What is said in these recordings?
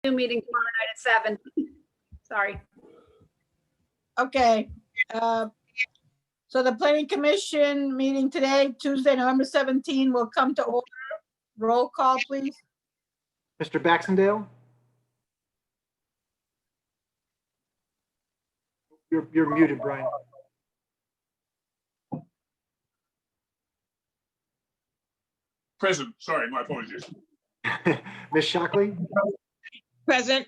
Meeting tomorrow night at 7. Sorry. Okay. So the planning commission meeting today, Tuesday, November 17, will come to order. Roll call, please. Mr. Baxendale? You're muted, Brian. Present, sorry, my apologies. Ms. Shockley? Present.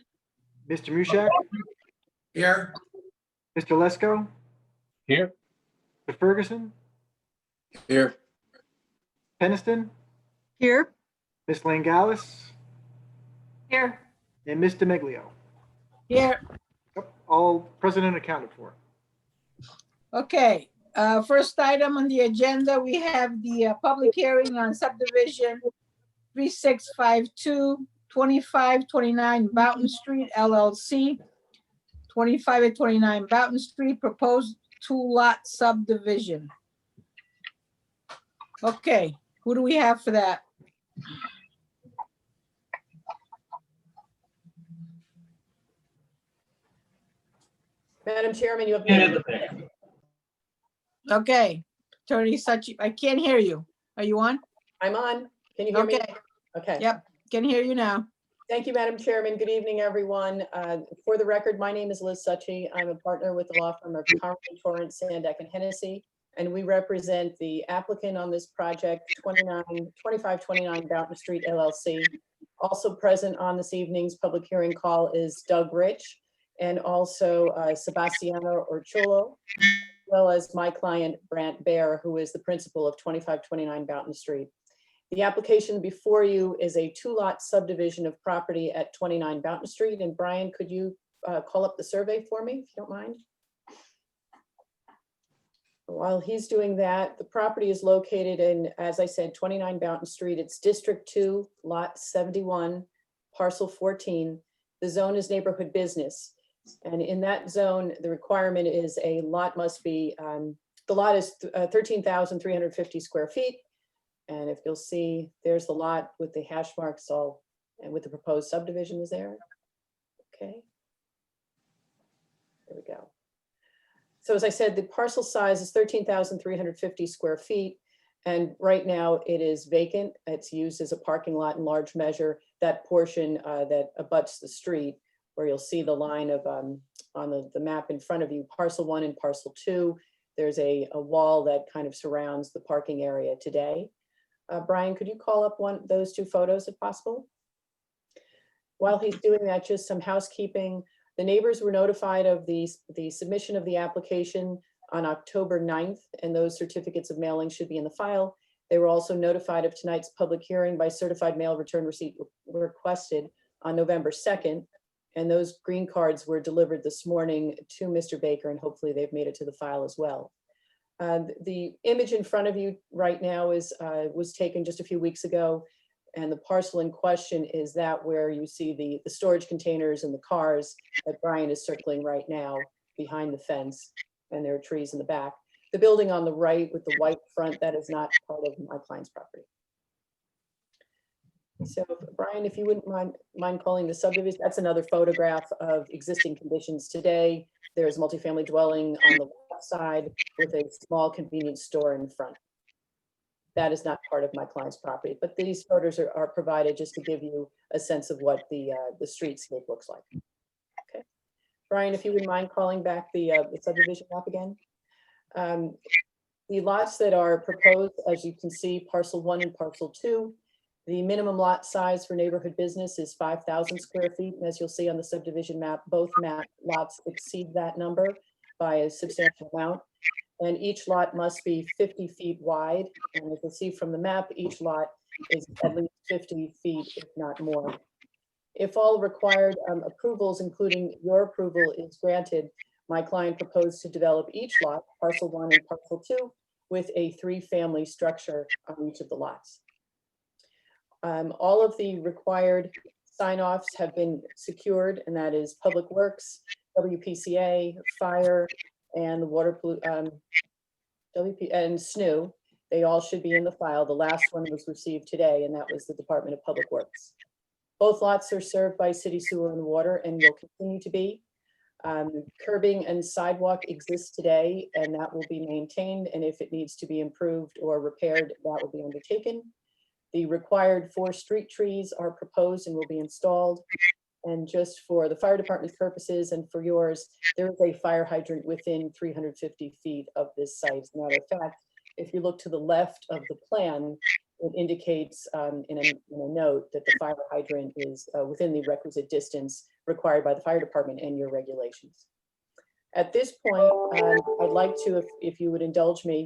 Mr. Mushak? Here. Mr. Lesko? Here. Mr. Ferguson? Here. Peniston? Here. Ms. Langalis? Here. And Ms. DeMiglio? Here. Yep, all present and accounted for. Okay. First item on the agenda, we have the public hearing on subdivision 3652, 2529 Boughton Street LLC, 25 and 29 Boughton Street, proposed 2-lot subdivision. Okay, who do we have for that? Madam Chairman, you have muted. Okay, Attorney Sachi, I can't hear you. Are you on? I'm on. Can you hear me? Okay, Okay. yep, can hear you now. Thank you, Madam Chairman. Good evening, everyone. For the record, my name is Liz Suchi. I'm a partner with the law firm of Carmen, Torrance, Sandeck, and Hennessy, and we represent the applicant on this project, 2529 Boughton Street LLC. Also present on this evening's public hearing call is Doug Rich and also Sebastiano Urciullo, as well as my client, Brant Bear, who is the principal of 2529 Boughton Street. The application before you is a 2-lot subdivision of property at 29 Boughton Street. And Brian, could you call up the survey for me, if you don't mind? While he's doing that, the property is located in, as I said, 29 Boughton Street. It's District 2, Lot 71, Parcel 14. The zone is neighborhood business. And in that zone, the requirement is a lot must be, the lot is 13,350 square feet. And if you'll see, there's the lot with the hash marks all, and with the proposed subdivision is there. Okay. There we go. So as I said, the parcel size is 13,350 square feet. And right now it is vacant. It's used as a parking lot in large measure. That portion that abuts the street, where you'll see the line of, on the map in front of you, parcel 1 and parcel 2, there's a wall that kind of surrounds the parking area today. Brian, could you call up those 2 photos if possible? While he's doing that, just some housekeeping. The neighbors were notified of the submission of the application on October 9th, and those certificates of mailing should be in the file. They were also notified of tonight's public hearing by certified mail return receipt requested on November 2nd. And those green cards were delivered this morning to Mr. Baker, and hopefully they've made it to the file as well. The image in front of you right now was taken just a few weeks ago, and the parcel in question is that where you see the storage containers and the cars that Brian is circling right now behind the fence, and there are trees in the back. The building on the right with the white front, that is not part of my client's property. So Brian, if you wouldn't mind calling the subdivision, that's another photograph of existing conditions today. There's multifamily dwelling on the left side with a small convenience store in front. That is not part of my client's property, but these photos are provided just to give you a sense of what the streetscape looks like. Okay, Brian, if you wouldn't mind calling back the subdivision map again. The lots that are proposed, as you can see, parcel 1 and parcel 2. The minimum lot size for neighborhood business is 5,000 square feet. And as you'll see on the subdivision map, both lots exceed that number by a substantial amount. And each lot must be 50 feet wide. And as you'll see from the map, each lot is at least 50 feet, if not more. If all required approvals, including your approval, is granted, my client proposed to develop each lot, parcel 1 and parcel 2, with a 3-family structure on each of the lots. All of the required sign-offs have been secured, and that is Public Works, WPCA, Fire, and the Water and SNU. They all should be in the file. The last one was received today, and that was the Department of Public Works. Both lots are served by city sewer and water and will continue to be. Curbing and sidewalk exists today, and that will be maintained, and if it needs to be improved or repaired, that will be undertaken. The required 4 street trees are proposed and will be installed. And just for the fire department's purposes and for yours, there is a fire hydrant within 350 feet of this site. As a matter of fact, if you look to the left of the plan, it indicates in a note that the fire hydrant is within the requisite distance required by the fire department and your regulations. At this point, I'd like to, if you would indulge me,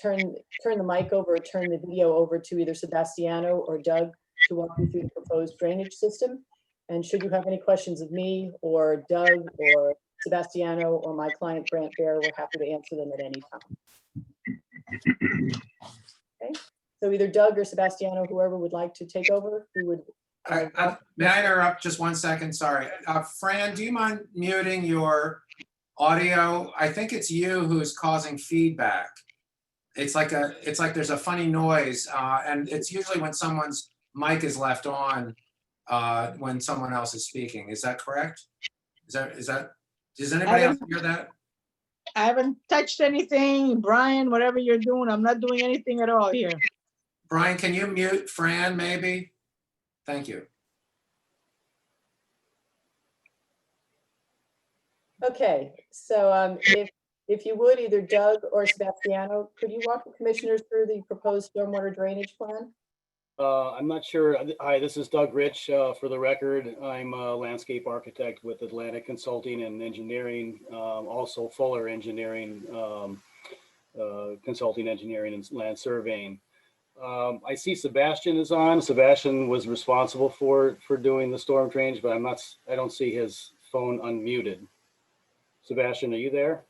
turn the mic over, turn the video over to either Sebastiano or Doug to walk you through the proposed drainage system. And should you have any questions of me or Doug or Sebastiano or my client Grant Bear, we're happy to answer them at any time. Okay, so either Doug or Sebastiano, whoever would like to take over, who would. May I interrupt just 1 second? Sorry. Fran, do you mind muting your audio? I think it's you who's causing feedback. It's like there's a funny noise, and it's usually when someone's mic is left on when someone else is speaking. Is that correct? Is that does anybody else hear that? I haven't touched anything. Brian, whatever you're doing, I'm not doing anything at all here. Brian, can you mute Fran maybe? Thank you. Okay, so if you would, either Doug or Sebastiano, could you walk the commissioners through the proposed stormwater drainage plan? I'm not sure. Hi, this is Doug Rich. For the record, I'm a landscape architect with Atlantic Consulting and Engineering, also Fuller Engineering, Consulting Engineering and Land Surveying. I see Sebastian is on. Sebastian was responsible for doing the storm drainage, but I don't see his phone unmuted. Sebastian, are you there?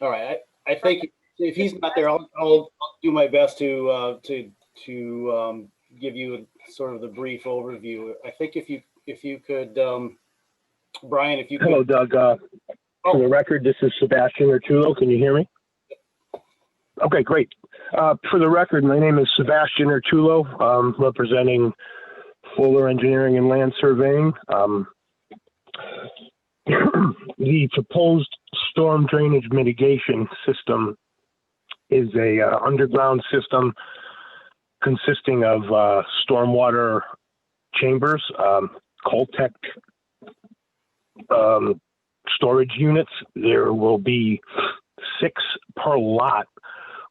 All right, I think if he's not there, I'll do my best to give you sort of the brief overview. I think if you could, Brian, if you could. Hello, Doug. For the record, this is Sebastiano Urciullo. Can you hear me? Okay, great. For the record, my name is Sebastiano Urciullo, representing Fuller Engineering and Land Surveying. The proposed storm drainage mitigation system is a underground system consisting of stormwater chambers, Coltech storage units. There will be 6 per lot,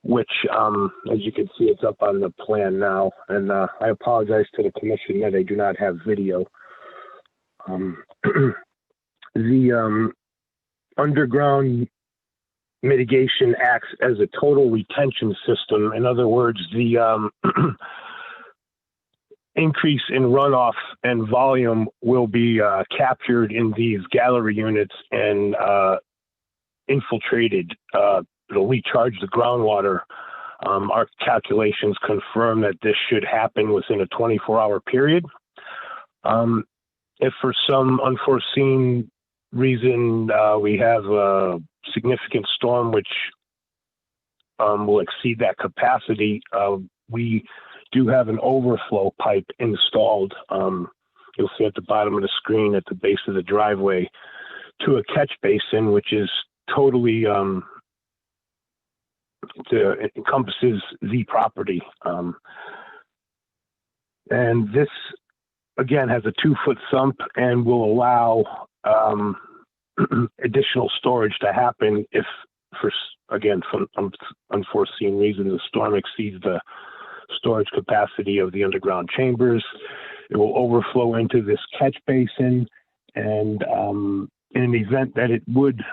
which, as you can see, it's up on the plan now. And I apologize to the commission that I do not have video. The underground mitigation acts as a total retention system. In other words, the increase in runoff and volume will be captured in these gallery units and infiltrated. It'll recharge the groundwater. Our calculations confirm that this should happen within a 24-hour period. If for some unforeseen reason we have a significant storm which will exceed that capacity, we do have an overflow pipe installed. You'll see at the bottom of the screen at the base of the driveway to a catch basin, which is totally it encompasses the property. And this, again, has a 2-foot sump and will allow additional storage to happen if, from unforeseen reasons, the storm exceeds the storage capacity of the underground chambers. It will overflow into this catch basin, and in an event that it would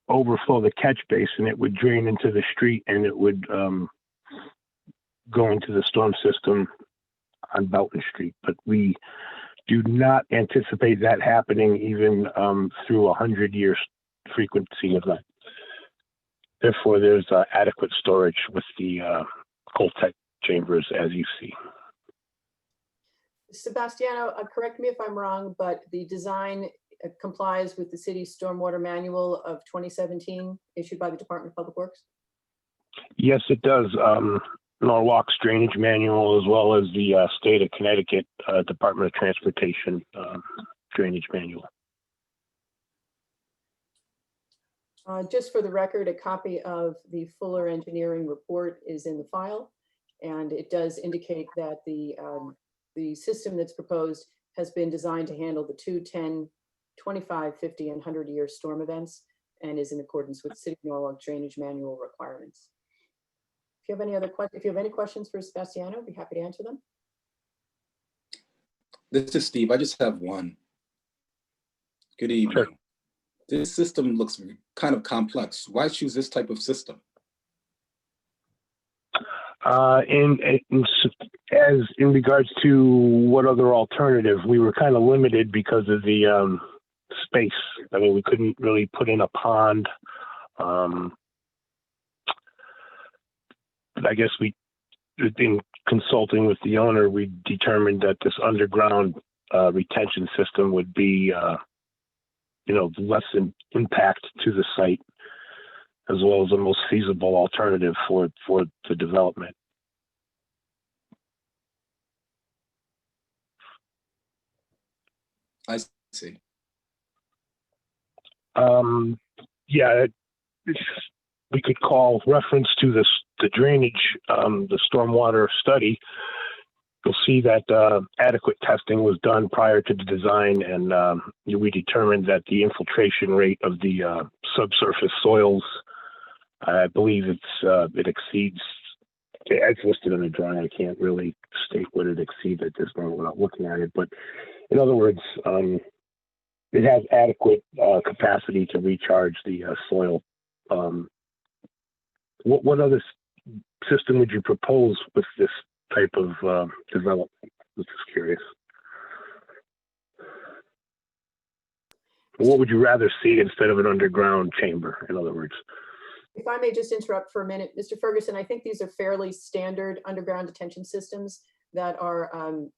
overflow the catch basin, it would drain into the street and it would go into the storm system on Belton Street. But we do not anticipate that happening even through 100-year frequency event. Therefore, there's adequate storage with the Coltech chambers, as you see. Sebastiano, correct me if I'm wrong, but the design complies with the city's stormwater manual of 2017 issued by the Department of Public Works? Yes, it does. Norwalk's drainage manual, as well as the state of Connecticut Department of Transportation drainage manual. Just for the record, a copy of the Fuller Engineering report is in the file, and it does indicate that the system that's proposed has been designed to handle the 2, 10, 25, 50, and 100-year storm events, and is in accordance with City of Norwalk drainage manual requirements. If you have any questions for Sebastiano, I'd be happy to answer them. This is Steve. I just have one. Good evening. Sure. This system looks kind of complex. Why choose this type of system? In regards to what other alternative, we were kind of limited because of the space. I mean, we couldn't really put in a pond. I guess in consulting with the owner, we determined that this underground retention system would be, less impact to the site, as well as the most feasible alternative for the development. I see. Yeah, we could call reference to the drainage, the stormwater study. You'll see that adequate testing was done prior to the design, and we determined that the infiltration rate of the subsurface soils, I believe it exceeds. It's listed in the drawing. I can't really state what it exceeds at this moment without looking at it. But in other words, it has adequate capacity to recharge the soil. What other system would you propose with this type of development? I'm just curious. What would you rather see instead of an underground chamber, in other words? If I may just interrupt for a minute, Mr. Ferguson, I think these are fairly standard underground detention systems that are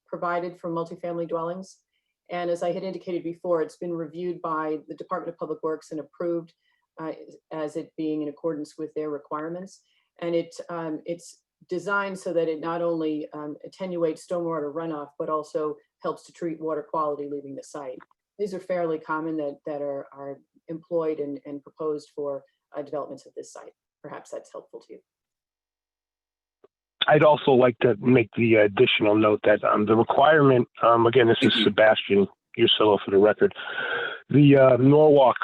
provided for multifamily dwellings. And as I had indicated before, it's been reviewed by the Department of Public Works and approved as it being in accordance with their requirements. And it's designed so that it not only attenuates stormwater runoff, but also helps to treat water quality leaving the site. These are fairly common that are employed and proposed for developments of this site. Perhaps that's helpful to you. I'd also like to make the additional note that the requirement, again, this is Sebastian Urciullo for the record. The Norwalk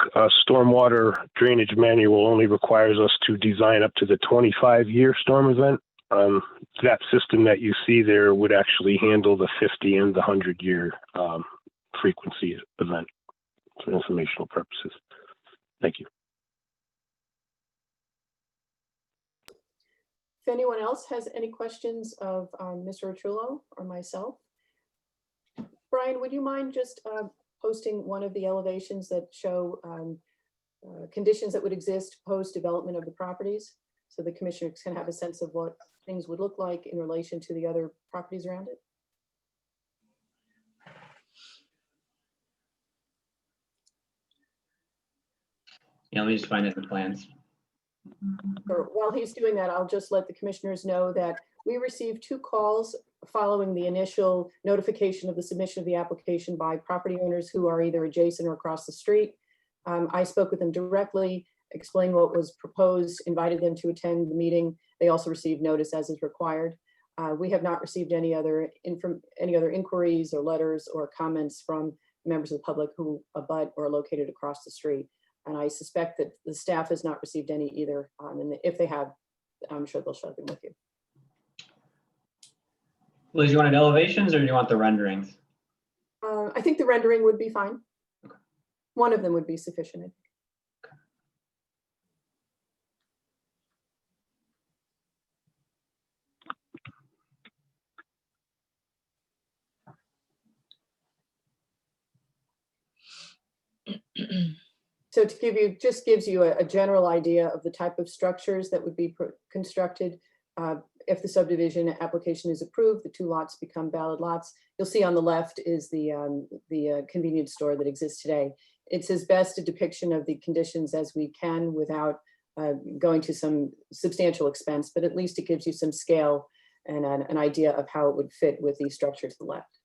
stormwater drainage manual only requires us to design up to the 25-year storm event. That system that you see there would actually handle the 50 and the 100-year frequency event for informational purposes. Thank you. If anyone else has any questions of Mr. Urciullo or myself, Brian, would you mind just posting one of the elevations that show conditions that would exist post-development of the properties, so the commissioners can have a sense of what things would look like in relation to the other properties around it? Yeah, let me just find it in the plans. While he's doing that, I'll just let the commissioners know that we received 2 calls following the initial notification of the submission of the application by property owners who are either adjacent or across the street. I spoke with them directly, explained what was proposed, invited them to attend the meeting. They also received notice as is required. We have not received any other inquiries or letters or comments from members of the public who abut or are located across the street. And I suspect that the staff has not received any either. And if they have, I'm sure they'll share them with you. Liz, you wanted elevations or do you want the renderings? I think the rendering would be fine. Okay. One of them would be sufficient, I think. So to give you, just gives you a general idea of the type of structures that would be constructed. If the subdivision application is approved, the 2 lots become valid lots. You'll see on the left is the convenience store that exists today. It's as best a depiction of the conditions as we can without going to some substantial expense, but at least it gives you some scale and an idea of how it would fit with the structure to the left.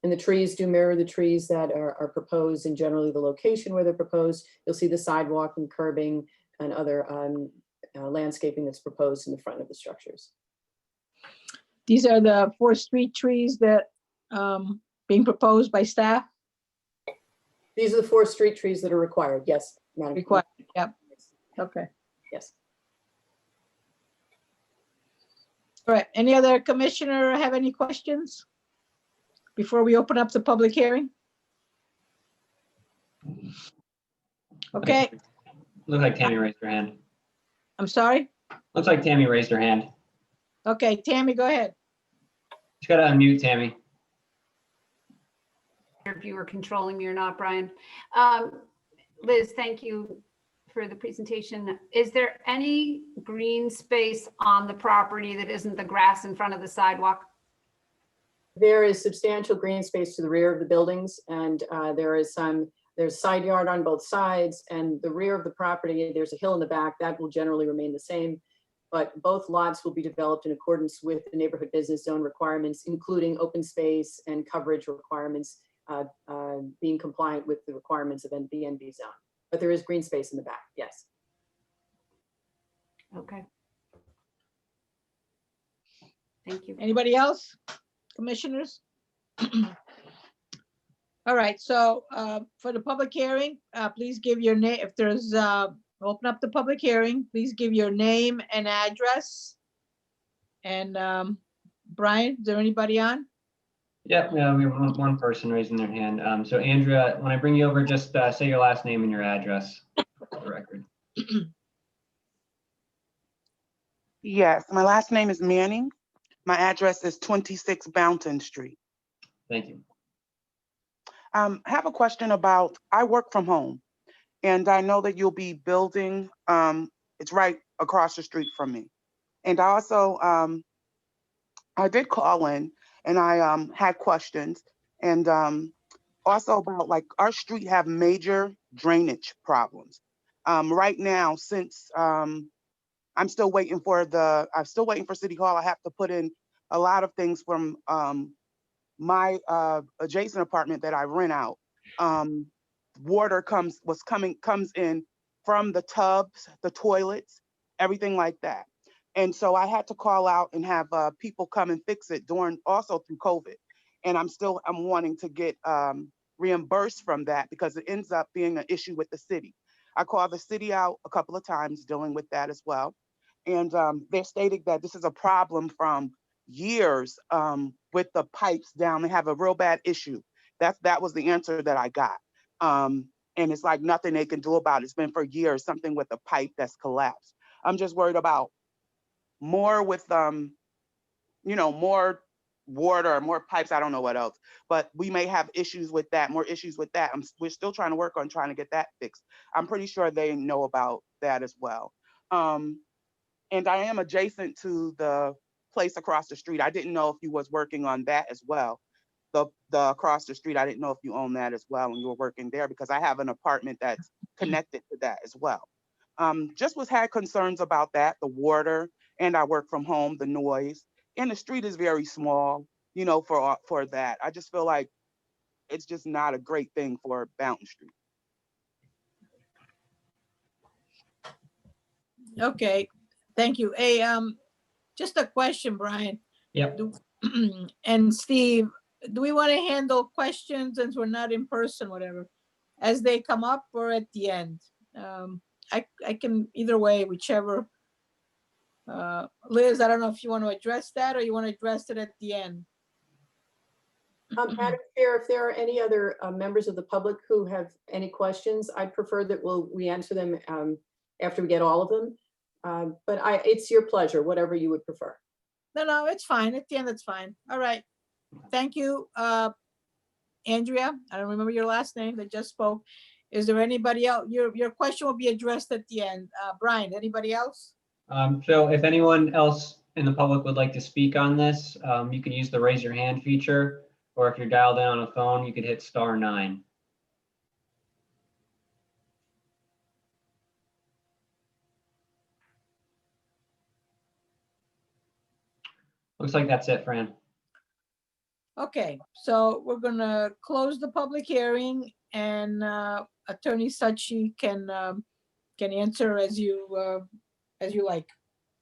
And the trees do mirror the trees that are proposed, and generally the location where they're proposed. You'll see the sidewalk and curbing and other landscaping that's proposed in the front of the structures. These are the 4 street trees that being proposed by staff, These are the 4 street trees that are required. Yes, Madam. required, yep, okay. Yes. All right, any other commissioner have any questions before we open up the public hearing? Okay, Looks like Tammy raised her hand. I'm sorry. Looks like Tammy raised her hand. Okay, Tammy, go ahead. You gotta unmute, Tammy. If you were controlling me or not, Brian. Liz, thank you for the presentation. Is there any green space on the property that isn't the grass in front of the sidewalk? There is substantial green space to the rear of the buildings, and there's side yard on both sides, and the rear of the property, there's a hill in the back that will generally remain the same. But both lots will be developed in accordance with the neighborhood business zone requirements, including open space and coverage requirements, being compliant with the requirements of the NB zone. But there is green space in the back, yes. Okay. Thank you. Anybody else? Commissioners? All right, so for the public hearing, please give your name. If there's, open up the public hearing, please give your name and address. And Brian, is there anybody on? Yep, yeah, we have one person raising their hand. So Andrea, when I bring you over, just say your last name and your address for the record. Yes, my last name is Manning. My address is 26 Bounton Street. Thank you. I have a question about, I work from home, and I know that you'll be building, it's right across the street from me. And I also, I did call in and I had questions, and also about, like, our street have major drainage problems. Right now, since I'm still waiting for City Hall, I have to put in a lot of things from my adjacent apartment that I rent out. Water comes in from the tubs, the toilets, everything like that. And so I had to call out and have people come and fix it also through COVID. And I'm wanting to get reimbursed from that because it ends up being an issue with the city. I called the city out a couple of times dealing with that as well. And they're stating that this is a problem from years with the pipes down. They have a real bad issue. That was the answer that I got. And it's like nothing they can do about it. It's been for years, something with a pipe that's collapsed. I'm just worried about more with, more water, more pipes, I don't know what else, but we may have issues with that, more issues with that. We're still trying to work on trying to get that fixed. I'm pretty sure they know about that as well. And I am adjacent to the place across the street. I didn't know if you was working on that as well. The across the street, I didn't know if you own that as well and you were working there, because I have an apartment that's connected to that as well. Had concerns about that, the water, and I work from home, the noise, and the street is very small, for that. I just feel like it's just not a great thing for Bounton Street. Okay, thank you. Hey, just a question, Brian. Yep. And Steve, do we want to handle questions since we're not in person, whatever, as they come up or at the end? I can either way, whichever. Liz, I don't know if you want to address that or you want to address it at the end. Madam Chair, if there are any other members of the public who have any questions, I'd prefer that we answer them after we get all of them. But it's your pleasure, whatever you would prefer. No, it's fine. At the end, it's fine. All right. Thank you. Andrea, I don't remember your last name that just spoke. Is there anybody else? Your question will be addressed at the end. Brian, anybody else? So if anyone else in the public would like to speak on this, you can use the raise your hand feature, or if you're dialed in on a phone, you could hit *9. Looks like that's it, Fran. Okay, so we're gonna close the public hearing and Attorney Sachi can answer as you like.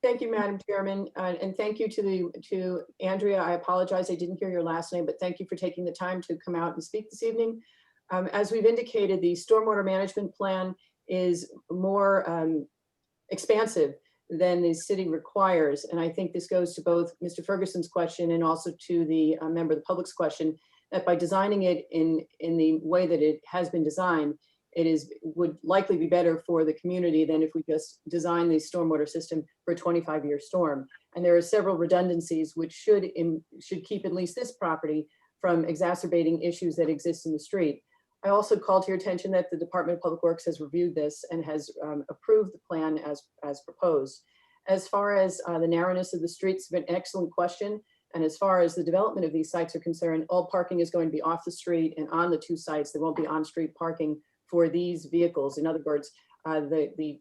Thank you, Madam Chairman, and thank you to Andrea. I apologize, I didn't hear your last name, but thank you for taking the time to come out and speak this evening. As we've indicated, the stormwater management plan is more expansive than the city requires. And I think this goes to both Mr. Ferguson's question and also to the member of the public's question, that by designing it in the way that it has been designed, would likely be better for the community than if we just design the stormwater system for a 25-year storm. And there are several redundancies which should keep at least this property from exacerbating issues that exist in the street. I also call to your attention that the Department of Public Works has reviewed this and has approved the plan as proposed. As far as the narrowness of the streets, an excellent question. And as far as the development of these sites are concerned, all parking is going to be off the street and on the two sites. There won't be on-street parking for these vehicles. In other words, the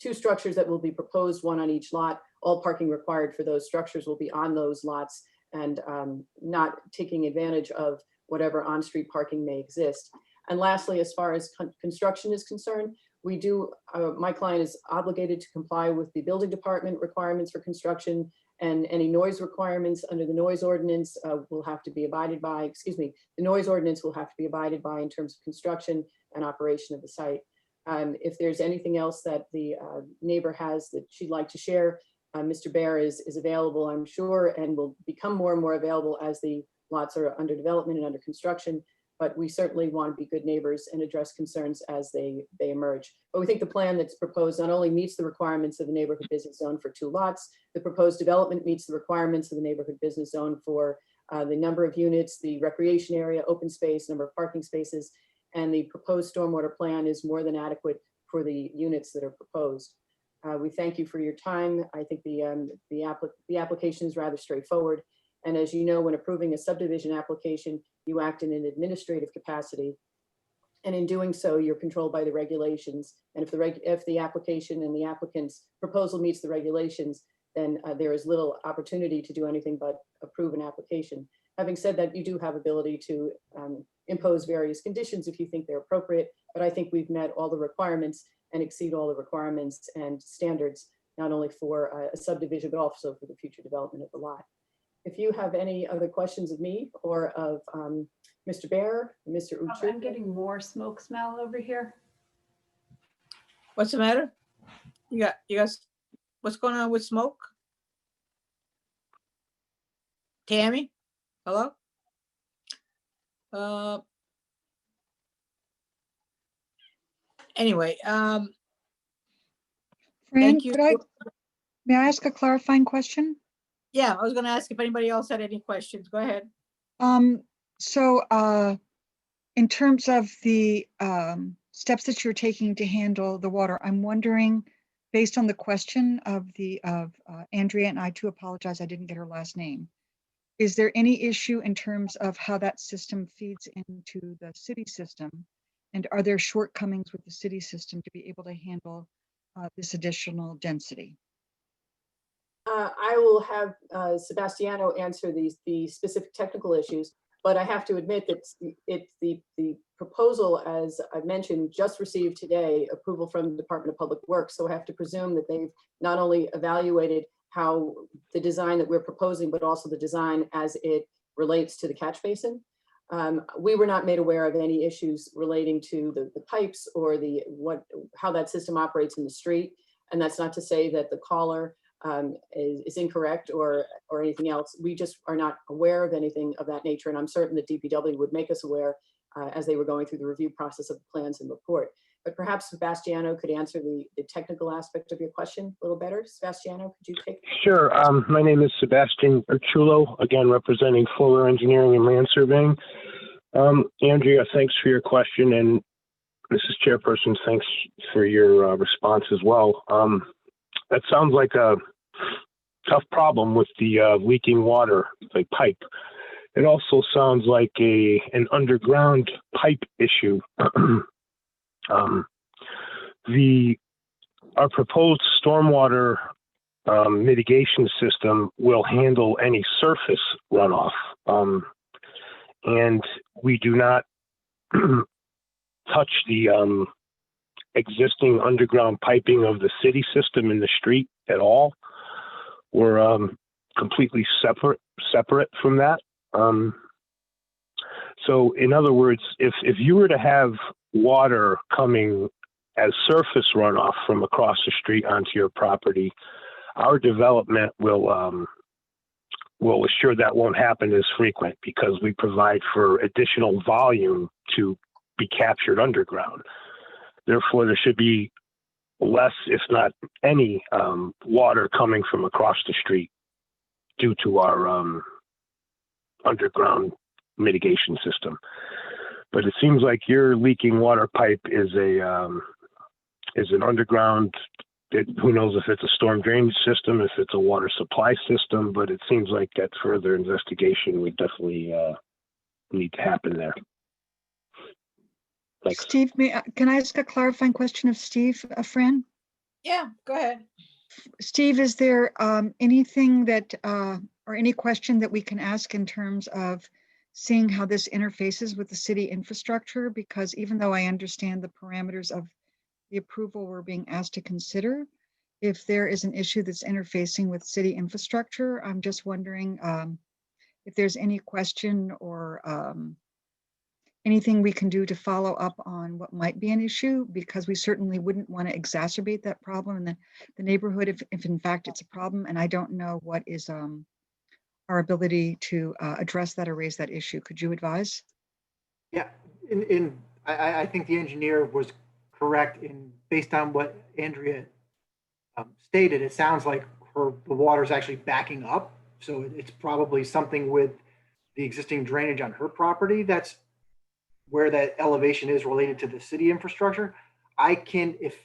two structures that will be proposed, one on each lot, all parking required for those structures will be on those lots and not taking advantage of whatever on-street parking may exist. And lastly, as far as construction is concerned, my client is obligated to comply with the building department requirements for construction, and any noise requirements under the noise ordinance will have to be abided by, the noise ordinance will have to be abided by in terms of construction and operation of the site. If there's anything else that the neighbor has that she'd like to share, Mr. Bear is available, I'm sure, and will become more and more available as the lots are under development and under construction. But we certainly want to be good neighbors and address concerns as they emerge. But we think the plan that's proposed not only meets the requirements of the neighborhood business zone for 2 lots, the proposed development meets the requirements of the neighborhood business zone for the number of units, the recreation area, open space, number of parking spaces, and the proposed stormwater plan is more than adequate for the units that are proposed. We thank you for your time. I think the application is rather straightforward. And as you know, when approving a subdivision application, you act in an administrative capacity. And in doing so, you're controlled by the regulations. And if the application and the applicant's proposal meets the regulations, then there is little opportunity to do anything but approve an application. Having said that, you do have ability to impose various conditions if you think they're appropriate, but I think we've met all the requirements and exceed all the requirements and standards, not only for a subdivision, but also for the future development of the lot. If you have any other questions of me or of Mr. Bear, Mr. Urciullo. I'm getting more smoke smell over here. What's the matter? You guys, what's going on with smoke? Tammy? Hello? Anyway, Fran, thank you. may I ask a clarifying question? Yeah, I was gonna ask if anybody else had any questions. Go ahead. So in terms of the steps that you're taking to handle the water, I'm wondering, based on the question of Andrea, and I too apologize, I didn't get her last name. Is there any issue in terms of how that system feeds into the city system? And are there shortcomings with the city system to be able to handle this additional density? I will have Sebastiano answer the specific technical issues, but I have to admit that the proposal, as I mentioned, just received today approval from the Department of Public Works. So I have to presume that they've not only evaluated how the design that we're proposing, but also the design as it relates to the catch basin. We were not made aware of any issues relating to the pipes or how that system operates in the street. And that's not to say that the caller is incorrect or anything else. We just are not aware of anything of that nature. And I'm certain that DPW would make us aware as they were going through the review process of the plans and report. But perhaps Sebastiano could answer the technical aspect of your question a little better. Sebastiano, could you take? Sure. My name is Sebastiano Urciullo, again, representing Fuller Engineering and Land Surveying. Andrea, thanks for your question. And Mrs. Chairperson, thanks for your response as well. That sounds like a tough problem with the leaking water, like pipe. It also sounds like an underground pipe issue. Our proposed stormwater mitigation system will handle any surface runoff. And we do not touch the existing underground piping of the city system in the street at all. We're completely separate from that. So in other words, if you were to have water coming as surface runoff from across the street onto your property, our development will assure that won't happen as frequent because we provide for additional volume to be captured underground. Therefore, there should be less, if not any, water coming from across the street due to our underground mitigation system. But it seems like your leaking water pipe is an underground. Who knows if it's a storm drainage system, if it's a water supply system, but it seems like that further investigation would definitely need to happen there. Thanks. Steve, can I ask a clarifying question of Steve, Fran? Yeah, go ahead. Steve, is there anything that, or any question that we can ask in terms of seeing how this interfaces with the city infrastructure? Because even though I understand the parameters of the approval we're being asked to consider, if there is an issue that's interfacing with city infrastructure, I'm just wondering if there's any question or anything we can do to follow up on what might be an issue, because we certainly wouldn't want to exacerbate that problem in the neighborhood if in fact it's a problem. And I don't know what is our ability to address that or raise that issue. Could you advise? Yeah, I think the engineer was correct based on what Andrea stated. It sounds like the water is actually backing up. So it's probably something with the existing drainage on her property. That's where that elevation is related to the city infrastructure. I can, if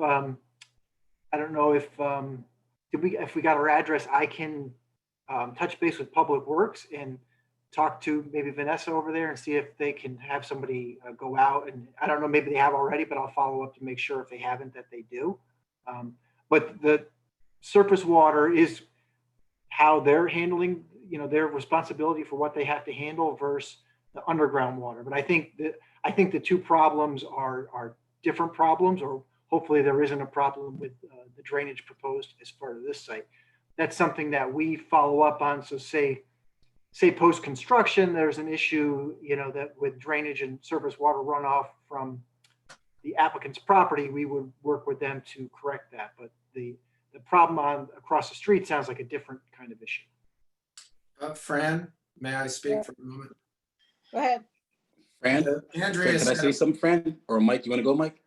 I don't know if we got her address, I can touch base with Public Works and talk to maybe Vanessa over there and see if they can have somebody go out. And I don't know, maybe they have already, but I'll follow up to make sure if they haven't that they do. But the surface water is how they're handling, their responsibility for what they have to handle versus the underground water. But I think the two problems are different problems, or hopefully there isn't a problem with the drainage proposed as part of this site. That's something that we follow up on. So say post-construction, there's an issue, that with drainage and surface water runoff from the applicant's property, we would work with them to correct that. But the problem across the street sounds like a different kind of issue. Fran, may I speak for a moment? Go ahead. Fran, Andrea, can I say something, Fran? Or Mike, you want to go, Mike?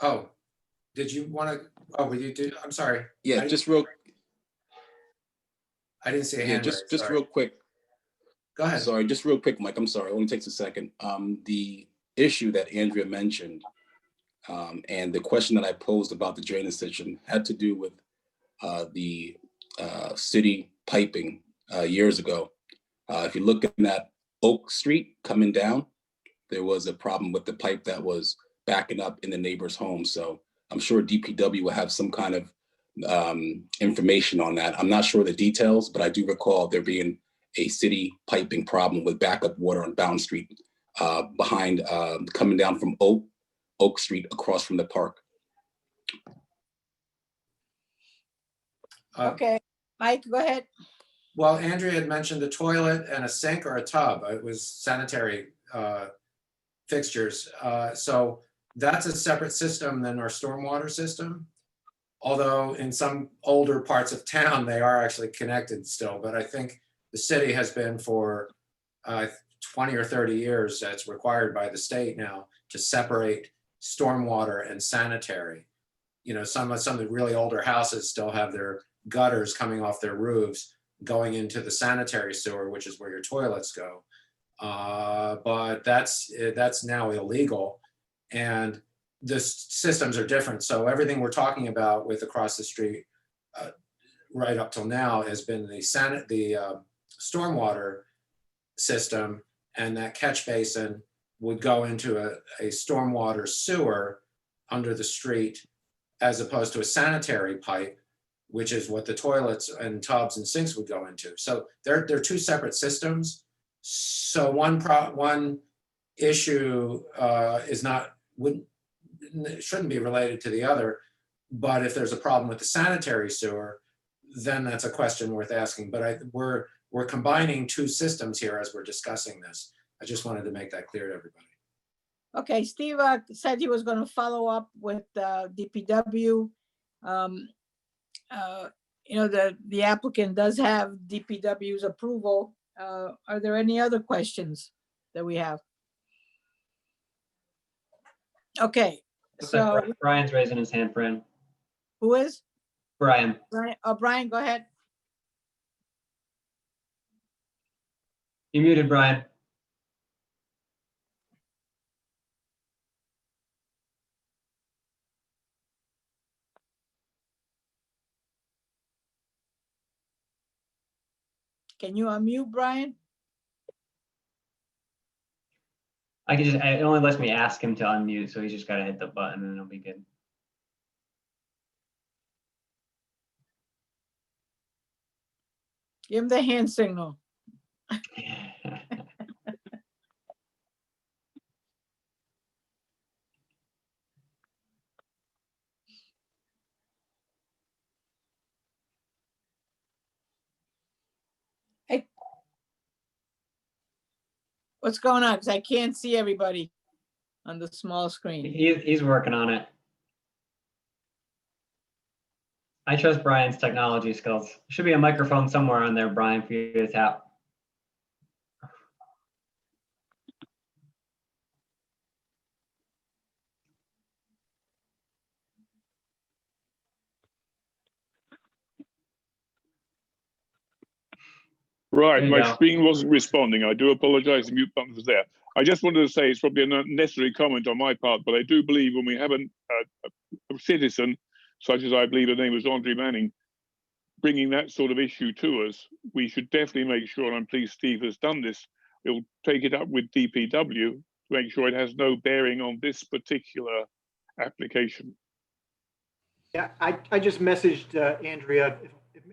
Oh, did you want to? Oh, will you do? I'm sorry. Yeah, I just real. I didn't see a hand raised. Just real quick. Go ahead. Sorry, just real quick, Mike. I'm sorry. It only takes a second. The issue that Andrea mentioned and the question that I posed about the drainage system had to do with the city piping years ago. If you're looking at Oak Street coming down, there was a problem with the pipe that was backing up in the neighbor's home. So I'm sure DPW will have some kind of information on that. I'm not sure the details, but I do recall there being a city piping problem with backup water on Bound Street behind coming down from Oak Street across from the park. Okay, Mike, go ahead. Well, Andrea had mentioned a toilet and a sink or a tub. It was sanitary fixtures. So that's a separate system than our stormwater system. Although in some older parts of town, they are actually connected still. But I think the city has been for 20 or 30 years, that's required by the state now to separate stormwater and sanitary. Some of the really older houses still have their gutters coming off their roofs going into the sanitary sewer, which is where your toilets go. But that's now illegal, and the systems are different. So everything we're talking about with across the street right up till now has been the stormwater system, and that catch basin would go into a stormwater sewer under the street, as opposed to a sanitary pipe, which is what the toilets and tubs and sinks would go into. So they're two separate systems. So one issue shouldn't be related to the other. But if there's a problem with the sanitary sewer, then that's a question worth asking. But we're combining two systems here as we're discussing this. I just wanted to make that clear to everybody. Okay, Steve said he was gonna follow up with DPW. You know, the applicant does have DPW's approval. Are there any other questions that we have? Okay, Looks like so Brian's raising his hand, Fran. who is? Brian. Brian, oh, Brian, go ahead. You muted, Brian. Can you unmute, Brian? It only lets me ask him to unmute, so he's just gotta hit the button and it'll be good. Give him the hand signal. Hey. What's going on? Because I can't see everybody on the small screen. He's working on it. I trust Brian's technology skills. There should be a microphone somewhere on there, Brian, for you to tap. Right, There you my go. screen wasn't responding. I do apologize, the mute button was there. I just wanted to say it's probably an unnecessary comment on my part, but I do believe when we have a citizen, such as I believe the name was Andre Manning, bringing that sort of issue to us, we should definitely make sure, and I'm pleased Steve has done this, we'll take it up with DPW to make sure it has no bearing on this particular application. Yeah, I just messaged Andrea.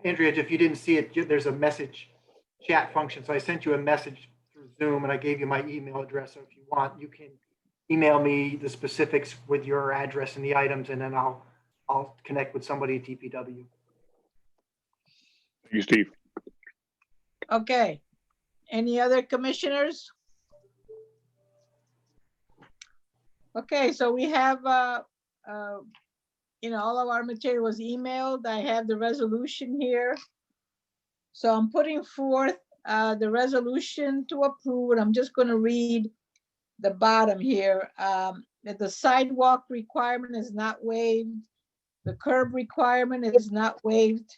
Andrea, if you didn't see it, there's a message chat function. So I sent you a message through Zoom and I gave you my email address. So if you want, you can email me the specifics with your address and the items, and then I'll connect with somebody at DPW. Thank you, Steve. Okay. Any other commissioners? Okay, so we have, you know, all of our material was emailed. I have the resolution here. So I'm putting forth the resolution to approve, and I'm just going to read the bottom here. That the sidewalk requirement is not waived. The curb requirement is not waived.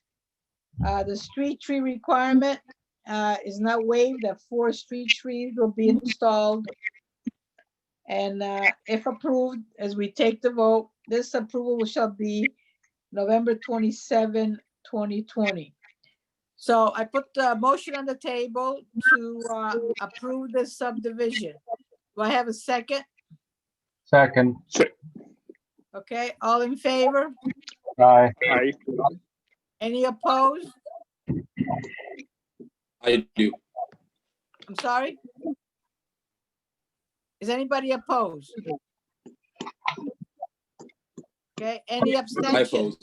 The street tree requirement is not waived. That 4 street trees will be installed. And if approved, as we take the vote, this approval shall be November 27, 2020. So I put the motion on the table to approve this subdivision. Do I have a second? Second. Okay, all in favor? Aye. Aye. Any opposed? I do. I'm sorry? Is anybody opposed? Okay, any I abstention? oppose.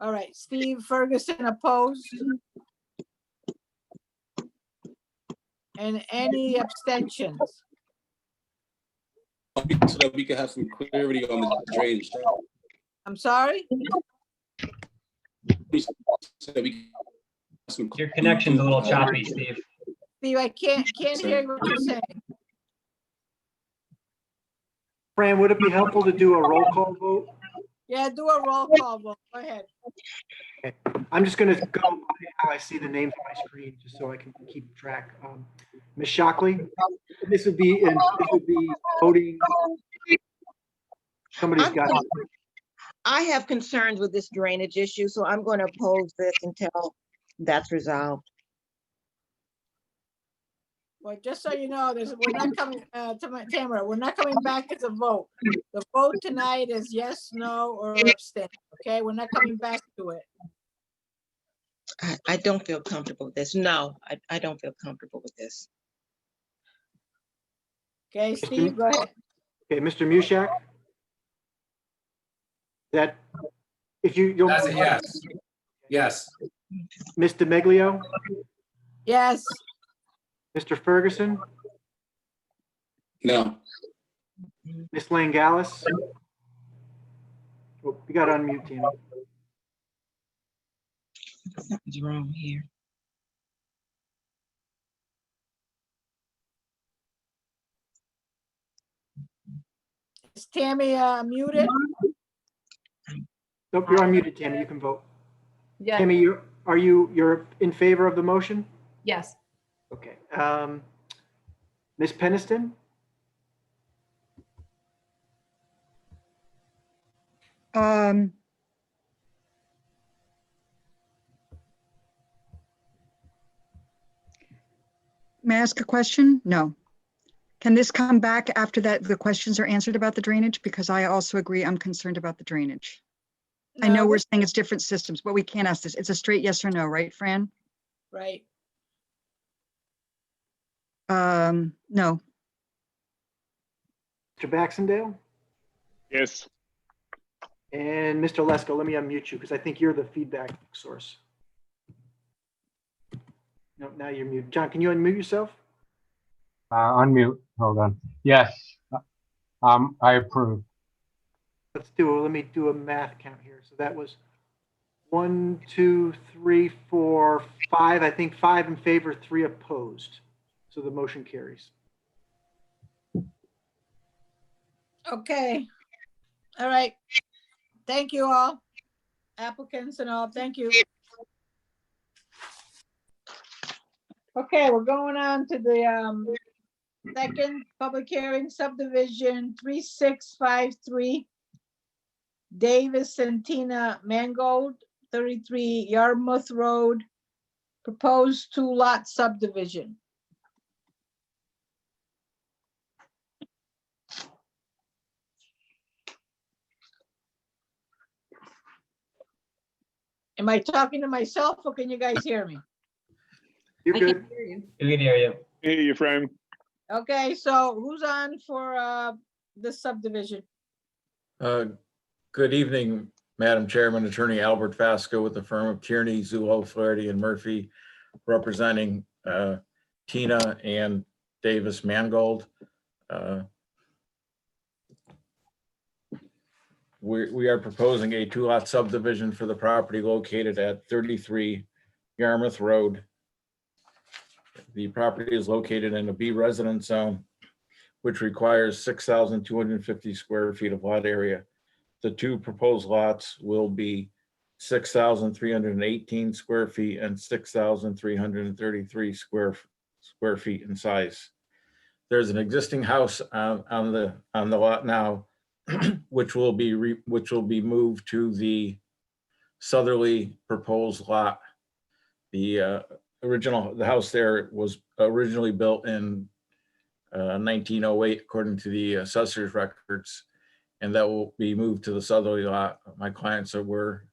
All right, Steve Ferguson opposed. And any abstentions? So that we can have some clarity on the drainage. I'm sorry? So that we can have some Your connection's a little choppy, Steve. Steve, I can't hear what you're saying. Fran, would it be helpful to do a roll call vote? Yeah, do a roll call vote. Go ahead. Okay. I'm just going to go by how I see the names on my screen, just so I can keep track. Ms. Shockley, this would be voting. Somebody's got. I have concerns with this drainage issue, so I'm going to oppose this until that's resolved. Well, just so you know, we're not coming, Tamara, we're not coming back as a vote. The vote tonight is yes, no, or abstain, okay? We're not coming back to it. I don't feel comfortable with this. No, I don't feel comfortable with this. Okay, Steve, go ahead. Okay, Mr. Mushak? That, if you'll. That's a yes. Yes. Ms. DeMeglio, Yes, Mr. Ferguson, No, Ms. Langallis. Oh, you got to unmute, Tammy. Something's wrong here. is Tammy muted? Nope, you're unmuted, Tammy. You can vote. Yeah, Tammy, you're in favor of the motion? yes, Okay. Ms. Peniston? May I ask a question? No. Can this come back after that the questions are answered about the drainage? Because I also agree, I'm concerned about the drainage. I know No, we're saying it's different systems, but we can't ask this. It's a straight yes or no, right, Fran? right. No. Mr. Baxendale? Yes. And Mr. Lesko, let me unmute you because I think you're the feedback source. No, now you're muted. John, can you unmute yourself? Unmute, hold on. Yes, I approve. Let's do it. Let me do a math count here. So that was 1, 2, 3, 4, 5. I think 5 in favor, 3 opposed. So the motion carries. Okay. All right. Thank you all. Applicants and all, thank you. Okay, we're going on to the second public hearing, subdivision 3653. Davis and Tina Mangold, 33 Yarmouth Road, proposed 2-lot subdivision. Am I talking to myself or can you guys hear me? You're I good. can hear you. We can hear you. Hear you, Fran. Okay, so who's on for this subdivision? Good evening, Madam Chairman, Attorney Albert Fasco with the firm of Tierney, Zullo, Flaherty, and Murphy, representing Tina and Davis Mangold. We are proposing a 2-lot subdivision for the property located at 33 Yarmouth Road. The property is located in a B residence zone, which requires 6,250 square feet of lot area. The 2 proposed lots will be 6,318 square feet and 6,333 square feet in size. There's an existing house on the lot now, which will be moved to the southerly proposed lot. The house there was originally built in 1908, according to the assessor's records, and that will be moved to the southerly lot. My clients were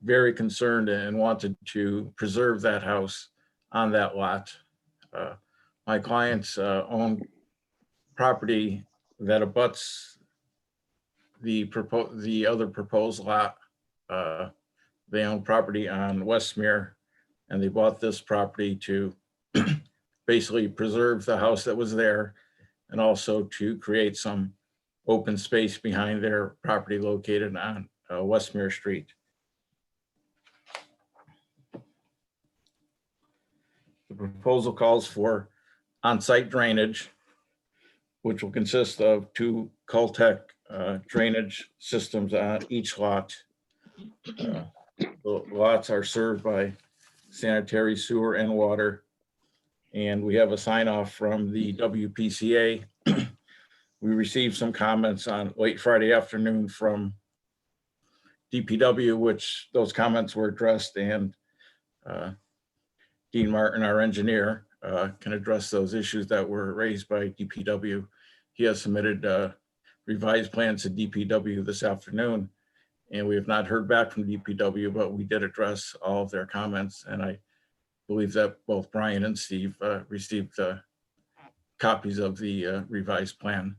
very concerned and wanted to preserve that house on that lot. My clients own property that abuts the other proposed lot. They own property on Westmere, and they bought this property to basically preserve the house that was there and also to create some open space behind their property located on Westmere Street. The proposal calls for on-site drainage, which will consist of 2 Cultec drainage systems on each lot. The lots are served by sanitary sewer and water. And we have a sign off from the WPCA. We received some comments on late Friday afternoon from DPW, which those comments were addressed, and Dean Martin, our engineer, can address those issues that were raised by DPW. He has submitted revised plans to DPW this afternoon, And we have not heard back from DPW, but we did address all of their comments. And I believe that both Brian and Steve received copies of the revised plan.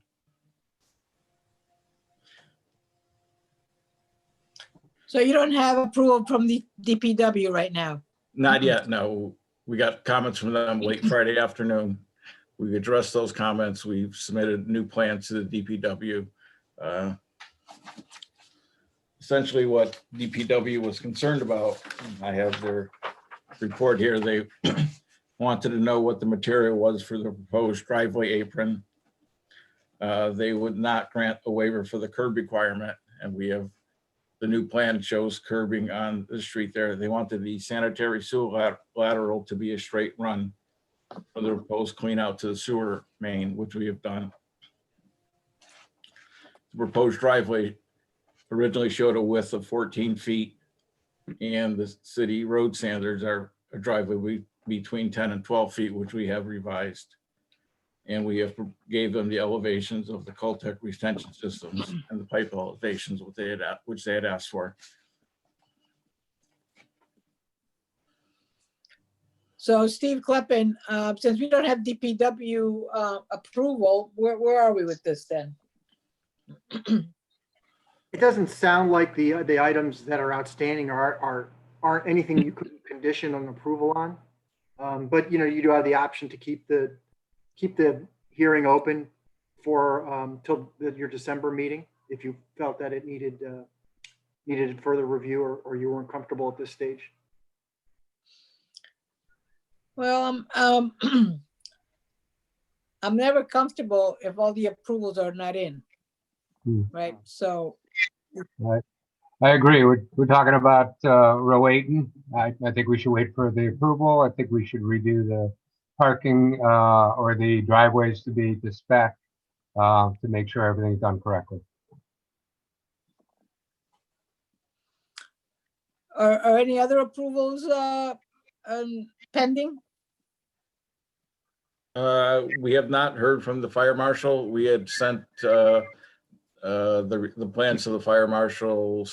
So you don't have approval from the DPW right now? Not yet, no. We got comments from them late Friday afternoon. We addressed those comments. We've submitted new plans to the DPW. Essentially what DPW was concerned about, I have their report here. They wanted to know what the material was for the proposed driveway apron. They would not grant a waiver for the curb requirement, and we have the new plan shows curbing on the street there. They wanted the sanitary sewer lateral to be a straight run for the proposed clean out to the sewer main, which we have done. The proposed driveway originally showed a width of 14 feet, and the city road standards are a driveway between 10 and 12 feet, which we have revised. And we have gave them the elevations of the Coltech retention systems and the pipe elevations, which they had asked for. So Steve Kleppen, since we don't have DPW approval, where are we with this then? It doesn't sound like the items that are outstanding aren't anything you could condition an approval on. But you do have the option to keep the hearing open for till your December meeting if you felt that it needed further review or you weren't comfortable at this stage. Well, I'm never comfortable if all the approvals are not in, right? So. I agree. We're talking about row 8. I think we should wait for the approval. I think we should redo the parking or the driveways to be to spec to make sure everything's done correctly. Are any other approvals pending? We have not heard from the fire marshal. We had sent the plans to the fire marshal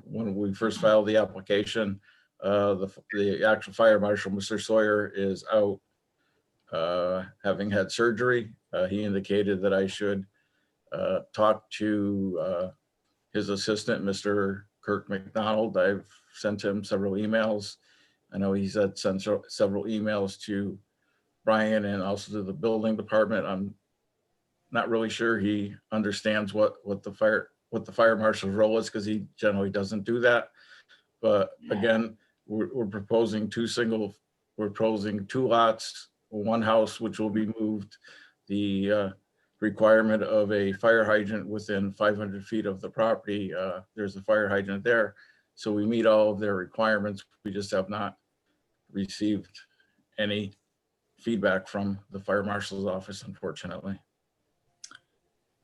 when we first filed the application. The actual fire marshal, Mr. Sawyer, is out having had surgery. He indicated that I should talk to his assistant, Mr. Kirk McDonald. I've sent him several emails. I know he's sent several emails to Brian and also to the building department. I'm not really sure he understands what the fire marshal's role is, because he generally doesn't do that. But again, we're proposing two lots, one house which will be moved. The requirement of a fire hydrant within 500 feet of the property, there's a fire hydrant there. So we meet all of their requirements. We just have not received any feedback from the fire marshal's office, unfortunately.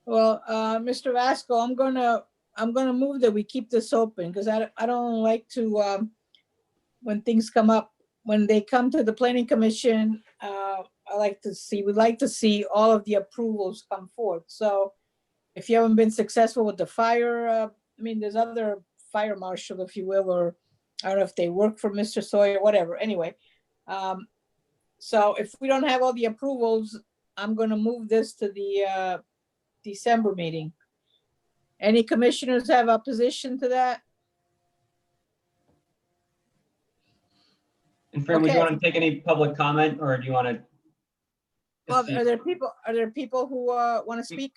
Well, Mr. Vasco, I'm gonna move that we keep this open, because I don't like to, when things come up, when they come to the planning commission, we'd like to see all of the approvals come forth. So if you haven't been successful with the fire, there's other fire marshal, if you will, or I don't know if they work for Mr. Sawyer, whatever. Anyway, so if we don't have all the approvals, I'm gonna move this to the December meeting. Any commissioners have opposition to that? And Fran, would you Okay. want to take any public comment, or do you want to? Well, are there people who want to speak?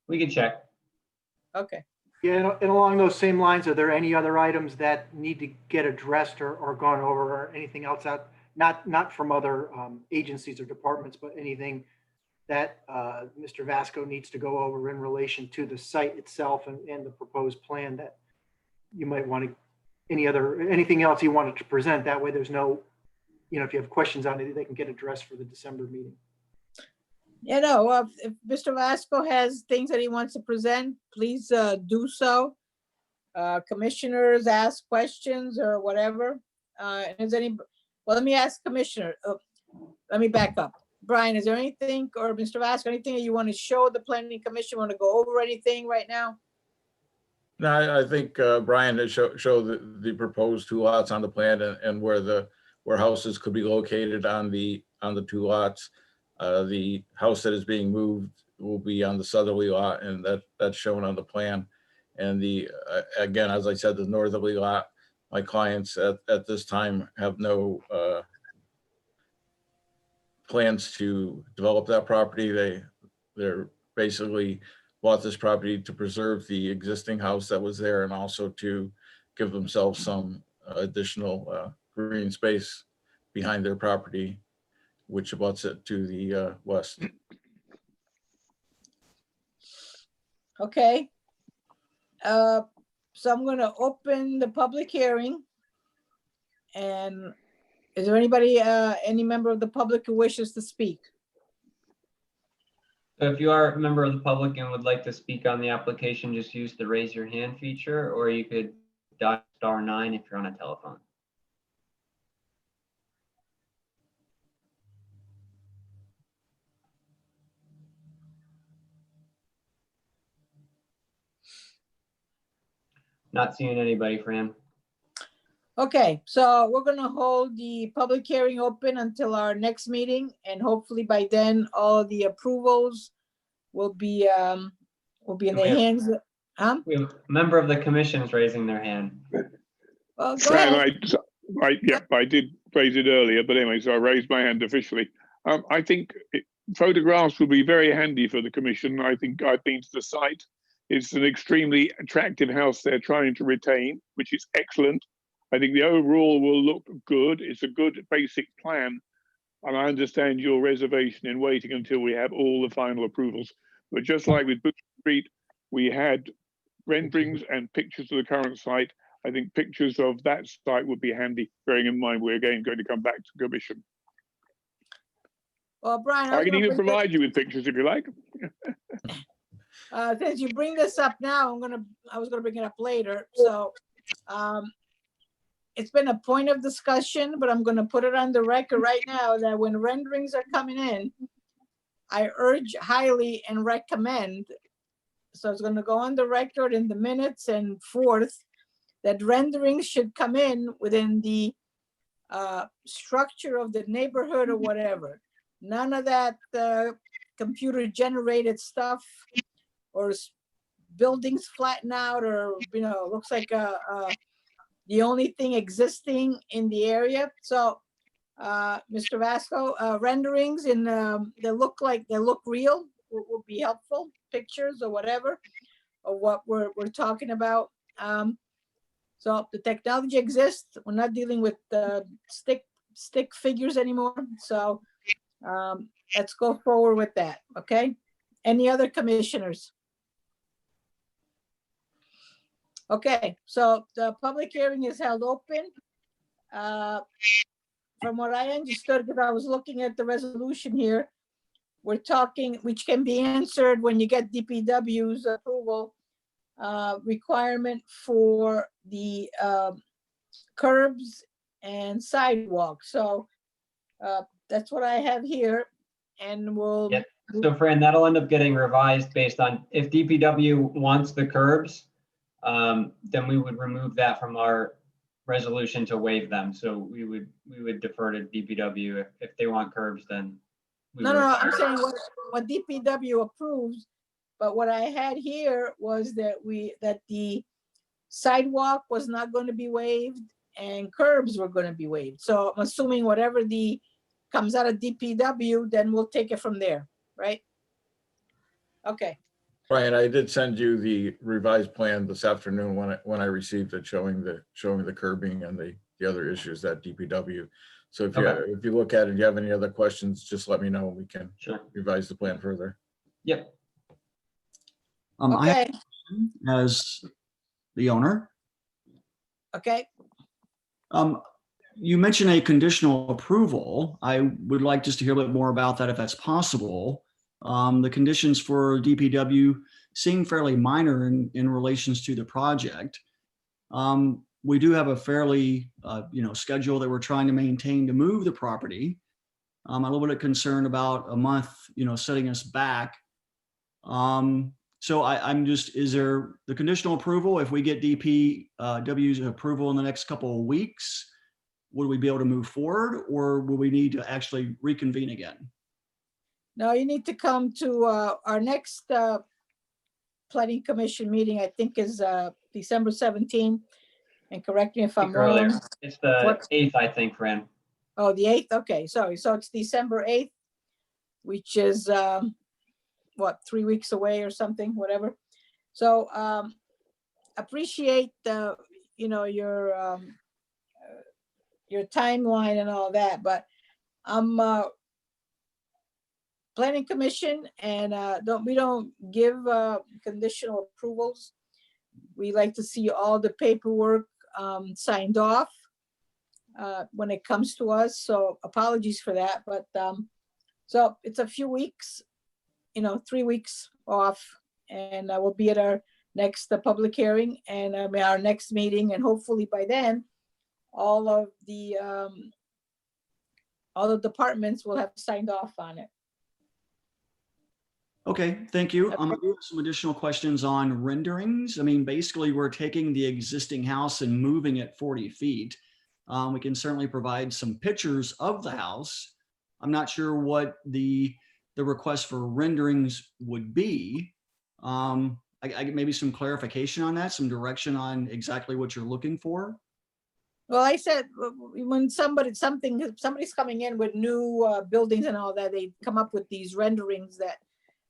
We can check. Okay. Yeah, and along those same lines, are there any other items that need to get addressed or gone over, or anything else out, not from other agencies or departments, but anything that Mr. Vasco needs to go over in relation to the site itself and the proposed plan that you might want to, anything else you wanted to present? That way there's no, if you have questions on it, they can get addressed for the December meeting. If Mr. Vasco has things that he wants to present, please do so. Commissioners ask questions or whatever. Let me ask Commissioner, let me back up. Brian, is there anything, or Mr. Vasco, anything that you want to show the planning commission, want to go over anything right now? No, I think Brian had showed the proposed 2 lots on the plan and where houses could be located on the 2 lots. The house that is being moved will be on the southerly lot, and that's shown on the plan. And again, as I said, the northerly lot, my clients at this time have no plans to develop that property. They're basically bought this property to preserve the existing house that was there and also to give themselves some additional green space behind their property, which abuts it to the west. Okay. So I'm going to open the public hearing. And is there anybody, any member of the public who wishes to speak? So if you are a member of the public and would like to speak on the application, just use the raise your hand feature, or you could dial *9 if you're on a telephone. Not seeing anybody, Fran. Okay, so we're going to hold the public hearing open until our next meeting, and hopefully by then all the approvals will be in the hands. We have a member of the commission is raising their hand. Well, go ahead. I did raise it earlier, but anyway, so I raised my hand officially. I think photographs will be very handy for the commission. I think I've been to the site. It's an extremely attractive house they're trying to retain, which is excellent. I think the overall will look good. It's a good basic plan. And I understand your reservation in waiting until we have all the final approvals. But just like with Book Street, we had renderings and pictures of the current site. I think pictures of that site would be handy, bearing in mind we're again going to come back to commission. Well, Brian, I can even provide you with pictures if you like. Since you bring this up now, I was gonna bring it up later. So it's been a point of discussion, but I'm gonna put it on the record right now that when renderings are coming in, I urge highly and recommend, so it's gonna go on the record in the minutes and forth, that renderings should come in within the structure of the neighborhood or whatever. None of that computer generated stuff or buildings flatten out, or looks like the only thing existing in the area. So Mr. Vasco, renderings in they look real will be helpful, pictures or whatever of what we're talking about. So the technology exists. We're not dealing with stick figures anymore. So let's go forward with that. Okay. Any other commissioners? Okay, so the public hearing is held open. From what I understood, because I was looking at the resolution here, we're talking, which can be answered when you get DPW's approval, requirement for the curbs and sidewalks. So that's what I have here, and we'll. Yeah. So Fran, that'll end up getting revised based on if DPW wants the curbs, then we would remove that from our resolution to waive them. So we would defer to DPW if they want curbs, then. No, I'm saying what DPW approves, but what I had here was that the sidewalk was not going to be waived and curbs were going to be waived. So I'm assuming whatever comes out of DPW, then we'll take it from there, right? Okay. Brian, I did send you the revised plan this afternoon when I received it, showing the curbing and the other issues at DPW. So if you look at it, and you have any other questions, just let me know and we can revise the plan further. Yep. Okay. I have a question as the owner. Okay. You mentioned a conditional approval. I would like just to hear a bit more about that if that's possible. The conditions for DPW seem fairly minor in relations to the project. We do have a fairly, schedule that we're trying to maintain to move the property. I'm a little bit concerned about a month, setting us back. So I'm just, is there the conditional approval? If we get DPW's approval in the next couple of weeks, would we be able to move forward, or will we need to actually reconvene again? No, you need to come to our next planning commission meeting, I think is December 17th. And correct me if I'm Speak earlier. wrong. It's the What? 8th, I think, Fran. Oh, the 8th? Okay, sorry. So it's December 8th, which is what, 3 weeks away or something, whatever. So appreciate the, your timeline and all that, but I'm planning commission and we don't give conditional approvals. We like to see all the paperwork signed off when it comes to us. So apologies for that, but so it's a few weeks, 3 weeks off, and we'll be at our next public hearing and our next meeting, and hopefully by then, all of the departments will have signed off on it. Okay, thank you. I do have some additional questions on renderings. I mean, basically, we're taking the existing house and moving it 40 feet. We can certainly provide some pictures of the house. I'm not sure what the request for renderings would be. I maybe some clarification on that, some direction on exactly what you're looking for. Well, I said, when somebody's coming in with new buildings and all that, they come up with these renderings that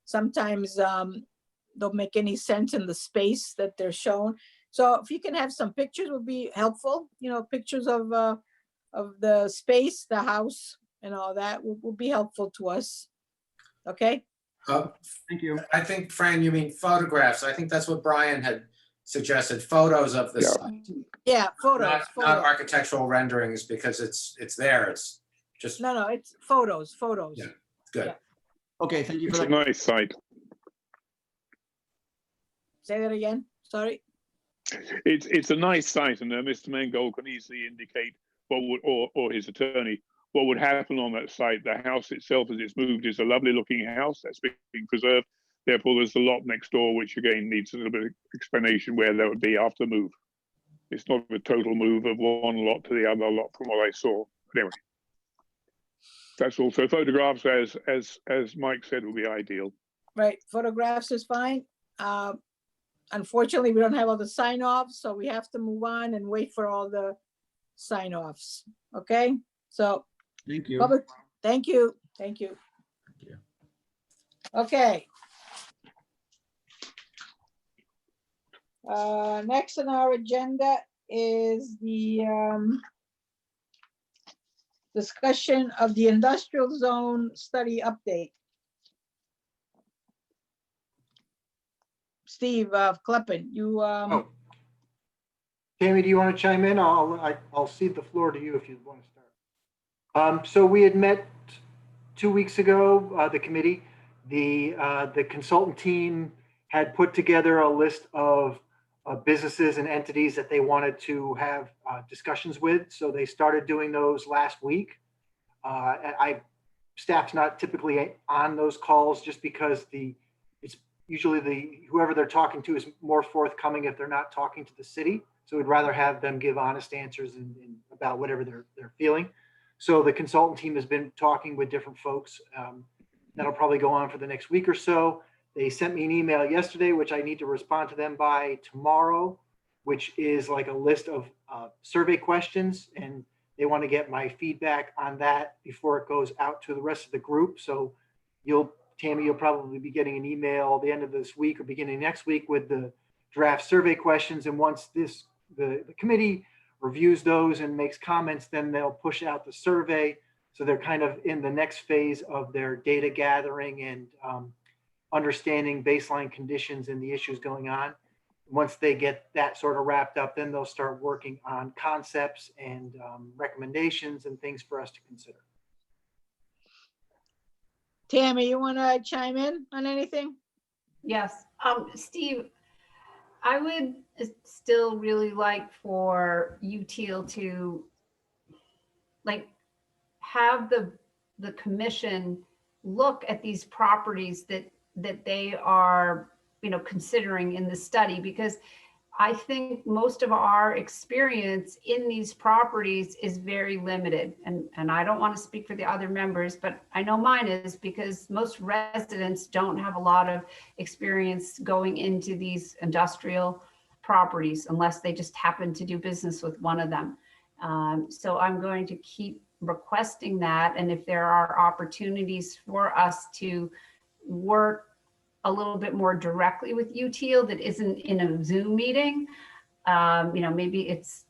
sometimes don't make any sense in the space that they're shown. So if you can have some pictures would be helpful, pictures of the space, the house and all that will be helpful to us. Okay? Thank you. I think, Fran, you mean photographs. I think that's what Brian had suggested, photos of the site. Yeah, photos. Not architectural renderings, because it's there. It's just. No, it's photos. Yeah, good. Yeah. Okay, thank you for It's a that. nice site. Say that again, sorry. It's a nice site, and Mr. Mangold can easily indicate what would, or his attorney, what would happen on that site. The house itself, as it's moved, is a lovely looking house that's being preserved. Therefore, there's a lot next door, which again needs a little bit of explanation where that would be after move. It's not a total move of one lot to the other lot from what I saw. But anyway, that's also photographs, as Mike said, would be ideal. Right, photographs is fine. Unfortunately, we don't have all the sign offs, so we have to move on and wait for all the sign offs. Okay, so. Thank you. Thank you. Thank you. Okay. Next on our agenda is the discussion of the industrial zone study update. Steve Kleppen, you. Tammy, do you want to chime in? I'll cede the floor to you if you want to start. So we had met 2 weeks ago, the committee. The consultant team had put together a list of businesses and entities that they wanted to have discussions with. So they started doing those last week. Staff's not typically on those calls just because it's usually whoever they're talking to is more forthcoming if they're not talking to the city. So we'd rather have them give honest answers and about whatever they're feeling. So the consultant team has been talking with different folks. That'll probably go on for the next week or so. They sent me an email yesterday, which I need to respond to them by tomorrow, which is like a list of survey questions. And they want to get my feedback on that before it goes out to the rest of the group. So Tammy, you'll probably be getting an email at the end of this week or beginning next week with the draft survey questions. And once the committee reviews those and makes comments, then they'll push out the survey. So they're kind of in the next phase of their data gathering and understanding baseline conditions and the issues going on. Once they get that sort of wrapped up, then they'll start working on concepts and recommendations and things for us to consider. Tammy, you want to chime in on anything? Yes, Steve, I would still really like for UTIL to have the commission look at these properties that they are considering in the study, because I think most of our experience in these properties is very limited. And I don't want to speak for the other members, but I know mine is, because most residents don't have a lot of experience going into these industrial properties unless they just happen to do business with one of them. So I'm going to keep requesting that. And if there are opportunities for us to work a little bit more directly with UTIL that isn't in a Zoom meeting, maybe it's,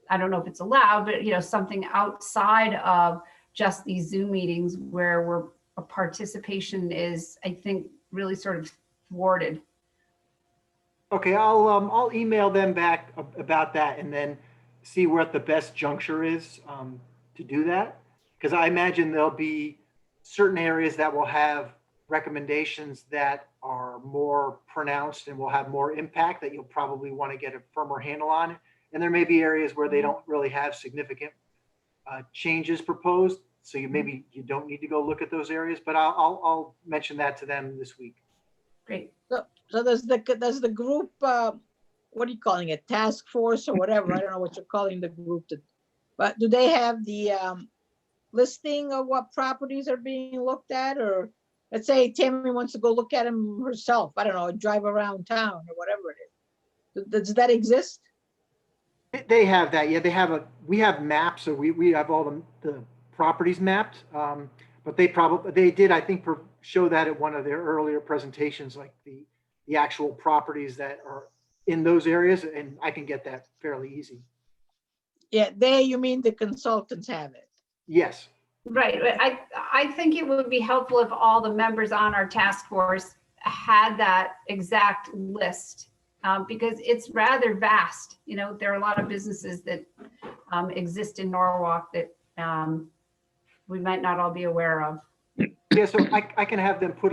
I don't know if it's allowed, but something outside of just these Zoom meetings where a participation is, I think, really sort of thwarted. Okay, I'll email them back about that and then see what the best juncture is to do that. Because I imagine there'll be certain areas that will have recommendations that are more pronounced and will have more impact that you'll probably want to get a firmer handle on. And there may be areas where they don't really have significant changes proposed. So maybe you don't need to go look at those areas, but I'll mention that to them this week. Great. So does the group, what are you calling it? Task force or whatever? I don't know what you're calling the group. But do they have the listing of what properties are being looked at? Or let's say Tammy wants to go look at them herself. I don't know, drive around town or whatever it is. Does that exist? They have that. Yeah, we have maps. So we have all the properties mapped. But they did, I think, show that at one of their earlier presentations, like the actual properties that are in those areas. And I can get that fairly easy. Yeah, you mean the consultants have it? Yes. Right. I think it would be helpful if all the members on our task force had that exact list, because it's rather vast. There are a lot of businesses that exist in Norwalk that we might not all be aware of. Yeah, so I can have them put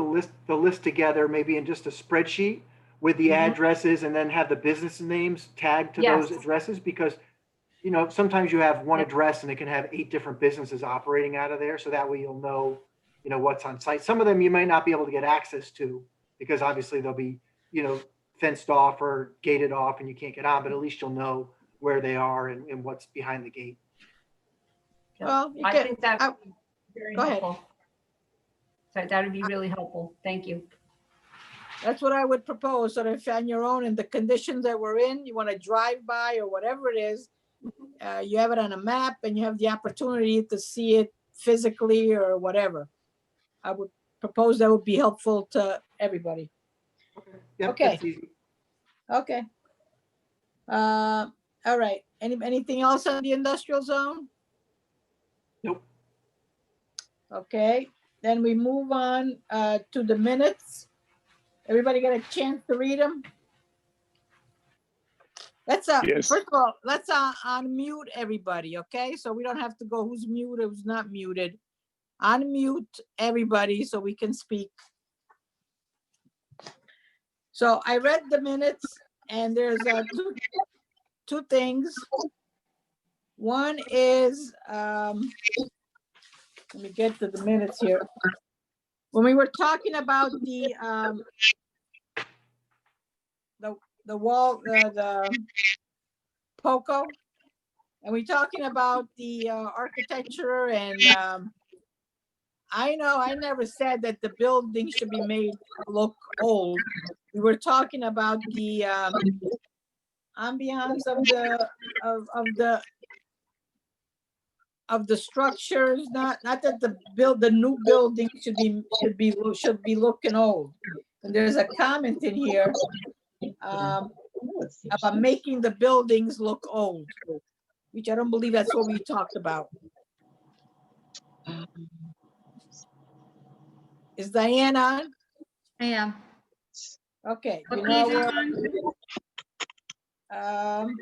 the list together, maybe in just a spreadsheet with the addresses, and then have the business names tagged to those addresses, because sometimes you have one address and it can have 8 different businesses operating out of there. So that way you'll know, what's on site. Some of them you might not be able to get access to because obviously they'll be, fenced off or gated off and you can't get on, but at least you'll know where they are and what's behind the gate. Well, I think that would be very go ahead. helpful. So that would be really helpful. Thank you. That's what I would propose. So if on your own, in the conditions that we're in, you want to drive by or whatever it is, you have it on a map and you have the opportunity to see it physically or whatever. I would propose that would be helpful to everybody. Yep, Okay. that's easy. Okay. All right. Anything else on the industrial zone? Nope. Okay, then we move on to the minutes. Everybody got a chance to read them? Let's Yes. first of all, let's unmute everybody, okay? So we don't have to go who's muted, who's not muted. Unmute everybody so we can speak. So I read the minutes and there's two things. One is, let me get to the minutes here. When we were talking about the wall, the POCO, and we're talking about the architecture, and I know I never said that the building should be made look old. We were talking about the ambiance of the structures, not that the new building should be looking old. And there's a comment in here about making the buildings look old, which I don't believe that's what we talked about. Is Diane on? I am. Okay. What You page know, are you on?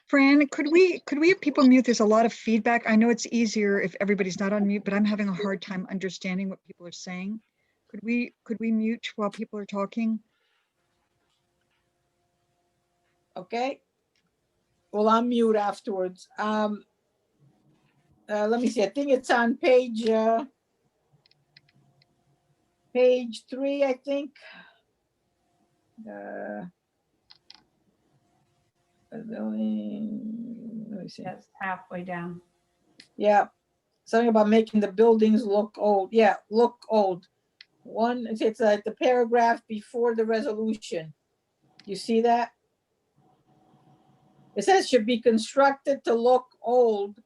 Fran, could we have people mute? There's a lot of feedback. I know it's easier if everybody's not on mute, but I'm having a hard time understanding what people are saying. Could we mute while people are talking? Okay. Well, I'll mute afterwards. Let me see. I think it's on page 3, I think. Building, let me see. That's halfway down. Yeah, something about making the buildings look old. Yeah, look old. One, it's like the paragraph before the resolution. You see that? It says should be constructed to look old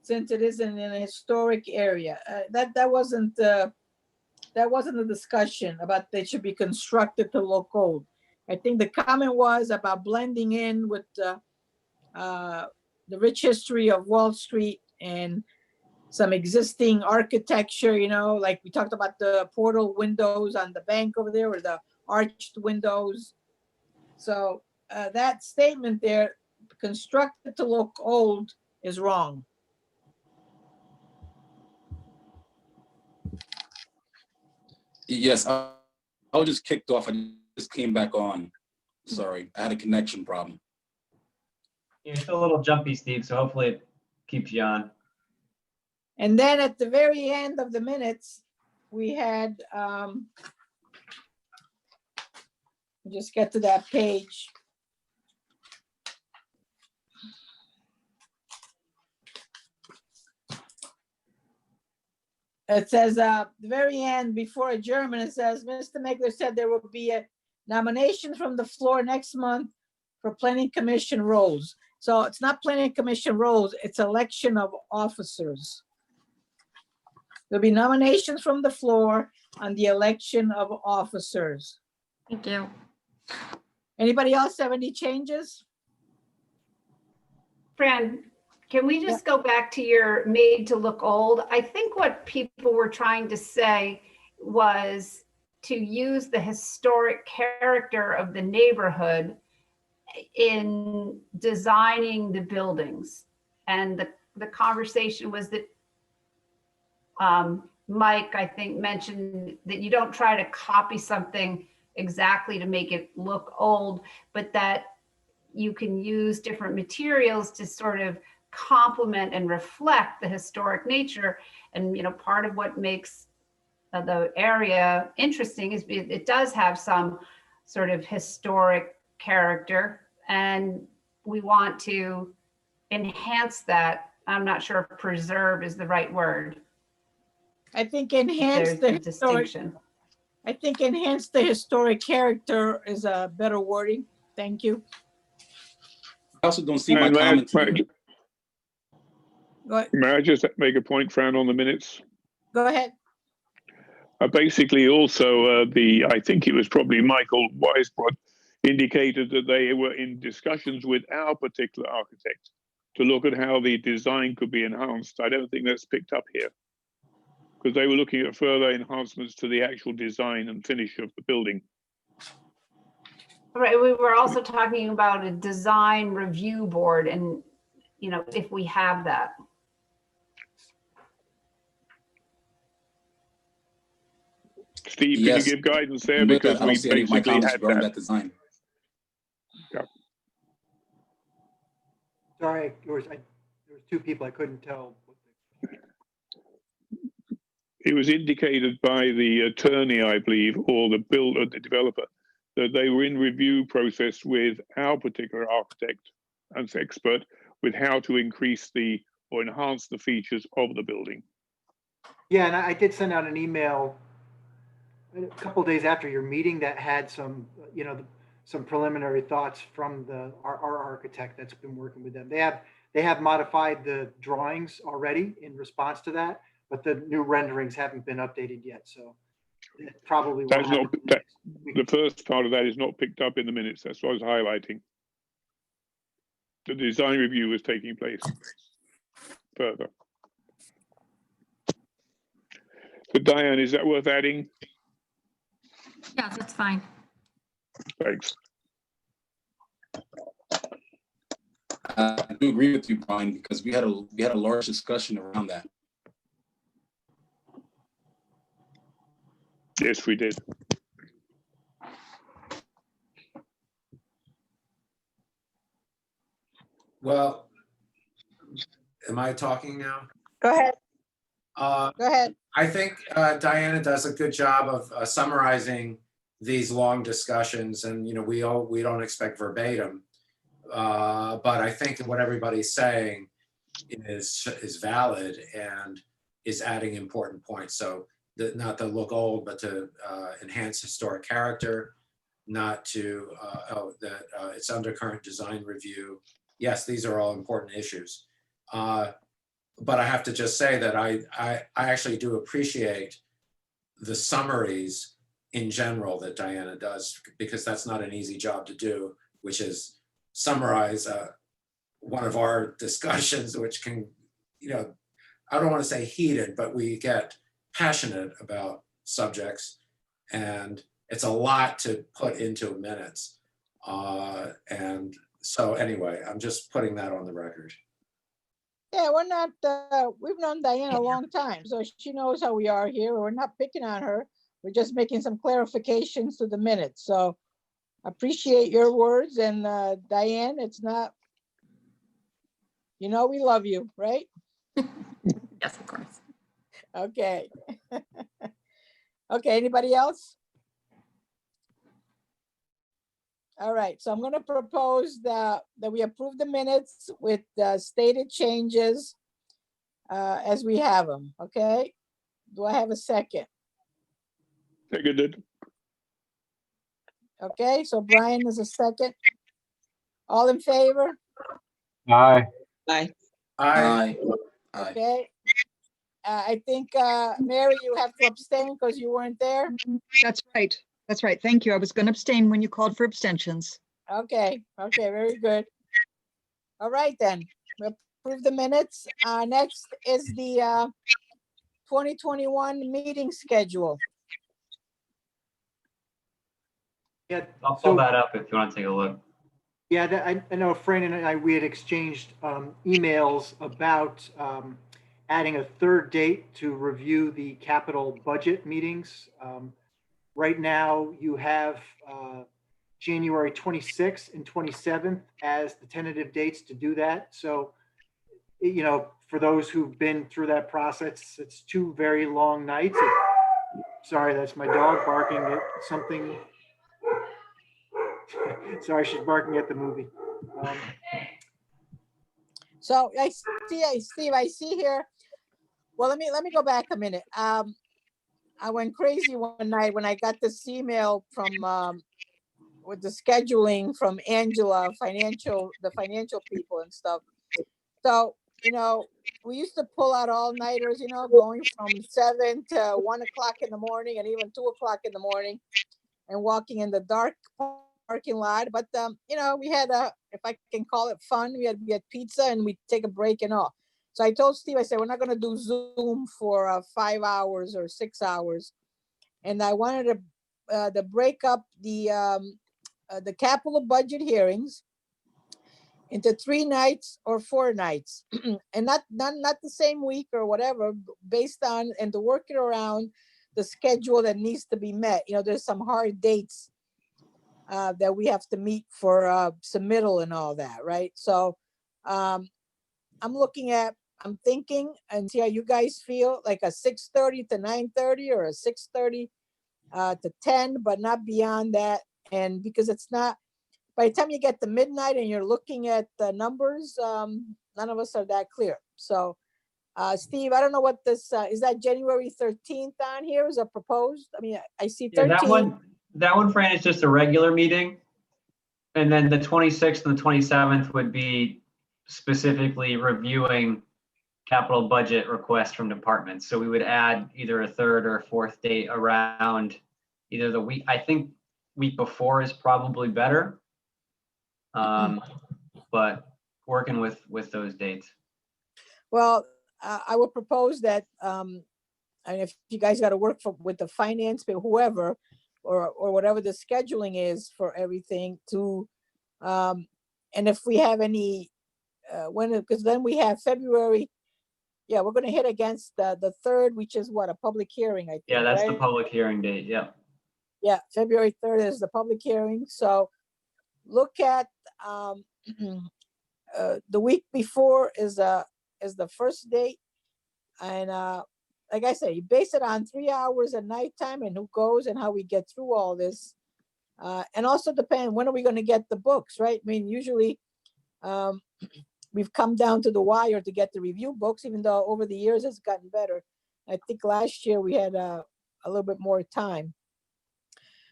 since it isn't in a historic area. That wasn't the discussion about they should be constructed to look old. I think the comment was about blending in with the rich history of Wall Street and some existing architecture, you know, like we talked about the portal windows on the bank over there or the arched windows. So that statement there, constructed to look old, is wrong. Yes, I was just kicked off. I just came back on. Sorry, I had a connection problem. You're still a little jumpy, Steve, so hopefully it keeps you on. And then at the very end of the minutes, we had, just get to that page. It says, the very end, before adjournment, it says, Mr. Megler said there will be a nomination from the floor next month for planning commission roles. So it's not planning commission roles, it's election of officers. There'll be nominations from the floor on the election of officers. Thank you. Anybody else have any changes? Fran, can we just go back to your made to look old? I think what people were trying to say was to use the historic character of the neighborhood in designing the buildings. And the conversation was that Mike, I think, mentioned that you don't try to copy something exactly to make it look old, but that you can use different materials to sort of complement and reflect the historic nature. And, you know, part of what makes the area interesting is it does have some sort of historic character, and we want to enhance that. I'm not sure if preserve is the right word. I think enhance There's the a historic, distinction. I think enhance the historic character is a better wording. Thank you. I also don't see my And comment. may I just make a point, Fran, on the minutes? Go ahead. Basically, also, I think it was probably Michael Weisbrot indicated that they were in discussions with our particular architect to look at how the design could be enhanced. I don't think that's picked up here, because they were looking at further enhancements to the actual design and finish of the building. Right, we were also talking about a design review board and, you know, if we have that. Steve, Yes. can you give guidance there? With Because that, I don't we see any of my basically comments had regarding that. that design. Yeah. Sorry, there was two people I couldn't tell. It was indicated by the attorney, I believe, or the builder, the developer, that they were in review process with our particular architect and expert with how to increase or enhance the features of the building. Yeah, and I did send out an email a couple days after your meeting that had some, you know, some preliminary thoughts from our architect that's been working with them. They have modified the drawings already in response to that, but the new renderings haven't been updated yet. So it probably will That's not happen that, the first part of that is not picked up in the minutes. That's what I was highlighting. The design review was taking place further. So Diane, is that worth adding? Yeah, that's fine. Thanks. I do agree with you, Brian, because we had a large discussion around that. Yes, we did. Well, am I talking now? Go ahead. Go ahead. I think Diana does a good job of summarizing these long discussions, and we don't expect verbatim. But I think what everybody's saying is valid and is adding important points. So not to look old, but to enhance historic character, not to, it's under current design review. Yes, these are all important issues. But I have to just say that I actually do appreciate the summaries in general that Diana does, because that's not an easy job to do, which is summarize one of our discussions, which can, I don't want to say heated, but we get passionate about subjects, and it's a lot to put into minutes. And so anyway, I'm just putting that on the record. Yeah, we're not, we've known Diane a long time, so she knows how we are here. We're not picking on her. We're just making some clarifications to the minutes. So appreciate your words, and Diane, it's not, we love you, right? Yes, of course. Okay. Okay, anybody else? All right, so I'm gonna propose that we approve the minutes with the stated changes as we have them, okay? Do I have a second? Seconded. Okay, so Brian is a second. All in favor? Aye. Aye. Aye. Okay. I think, Mary, you have to abstain because you weren't there. That's right. That's right. Thank you. I was going to abstain when you called for abstentions. Okay, very good. All right, then, we approve the minutes. Next is the 2021 meeting schedule. Yeah, I'll pull that up if you want to take a look. yeah, I know Fran and I, we had exchanged emails about adding a third date to review the capital budget meetings. Right now, you have January 26th and 27th as the tentative dates to do that. So, for those who've been through that process, it's 2 very long nights. Sorry, that's my dog barking at something. Sorry, she's barking at the movie. So I see, Steve, I see here. Well, let me go back a minute. I went crazy one night when I got this email from with the scheduling from Angela, the financial people and stuff. So, we used to pull out all-nighters, going from 7 to 1 o'clock in the morning and even 2 o'clock in the morning, and walking in the dark parking lot. But we had if I can call it fun, we had pizza and we take a break and all. So I told Steve, I said, we're not going to do Zoom for 5 hours or 6 hours. And I wanted to break up the capital budget hearings into 3 nights or 4 nights, and not the same week or whatever, based on, and to work it around the schedule that needs to be met. There's some hard dates that we have to meet for submittal and all that, right? So I'm thinking, and see how you guys feel, like a 6:30 to 9:30 or a 6:30 to 10, but not beyond that. And because it's not, by the time you get to midnight and you're looking at the numbers, none of us are that clear. So Steve, I don't know what this, is that January 13th on here? Is that proposed? I mean, I see 13. Yeah, that one, Fran, is just a regular meeting. And then the 26th and the 27th would be specifically reviewing capital budget requests from departments. So we would add either a 3rd or a 4th date around either the week. I think week before is probably better. But working with those dates. Well, I would propose that, and if you guys got to work with the finance, but whoever, or whatever the scheduling is for everything to, and if we have any, because then we have February, yeah, we're going to hit against the 3rd, which is what, a public hearing, I think. Yeah, that's right? the public hearing date. Yeah. Yeah, February 3rd is the public hearing. So look at the week before is the first date, and like I say, you base it on 3 hours at nighttime and who goes and how we get through all this. And also depend, when are we gonna get the books, right? I mean, usually, we've come down to the wire to get the review books, even though over the years it's gotten better. I think last year we had a little bit more time.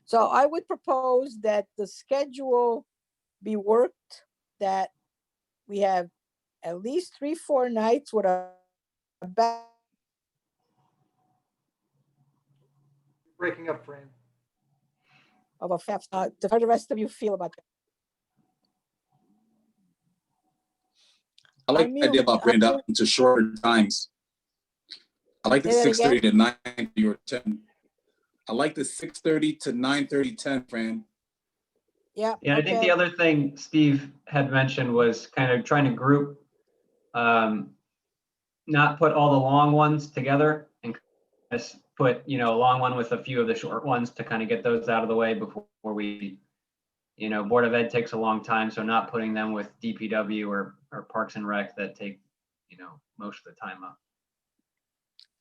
So I would propose that the schedule be worked, that we have at least 3-4 nights with a back Breaking up, Fran. of a half. How do the rest of you feel about that? I like the idea about bringing it down to shorter times. I like the Say that 6:30 again? to 9:30 or 10. I like the 6:30 to 9:30, 10, Fran. Yeah. Yeah, I think the okay. other thing Steve had mentioned was kind of trying to group, not put all the long ones together and just put, a long one with a few of the short ones to kind of get those out of the way before we, Board of Ed takes a long time, so not putting them with DPW or Parks and Rec that take, most of the time up.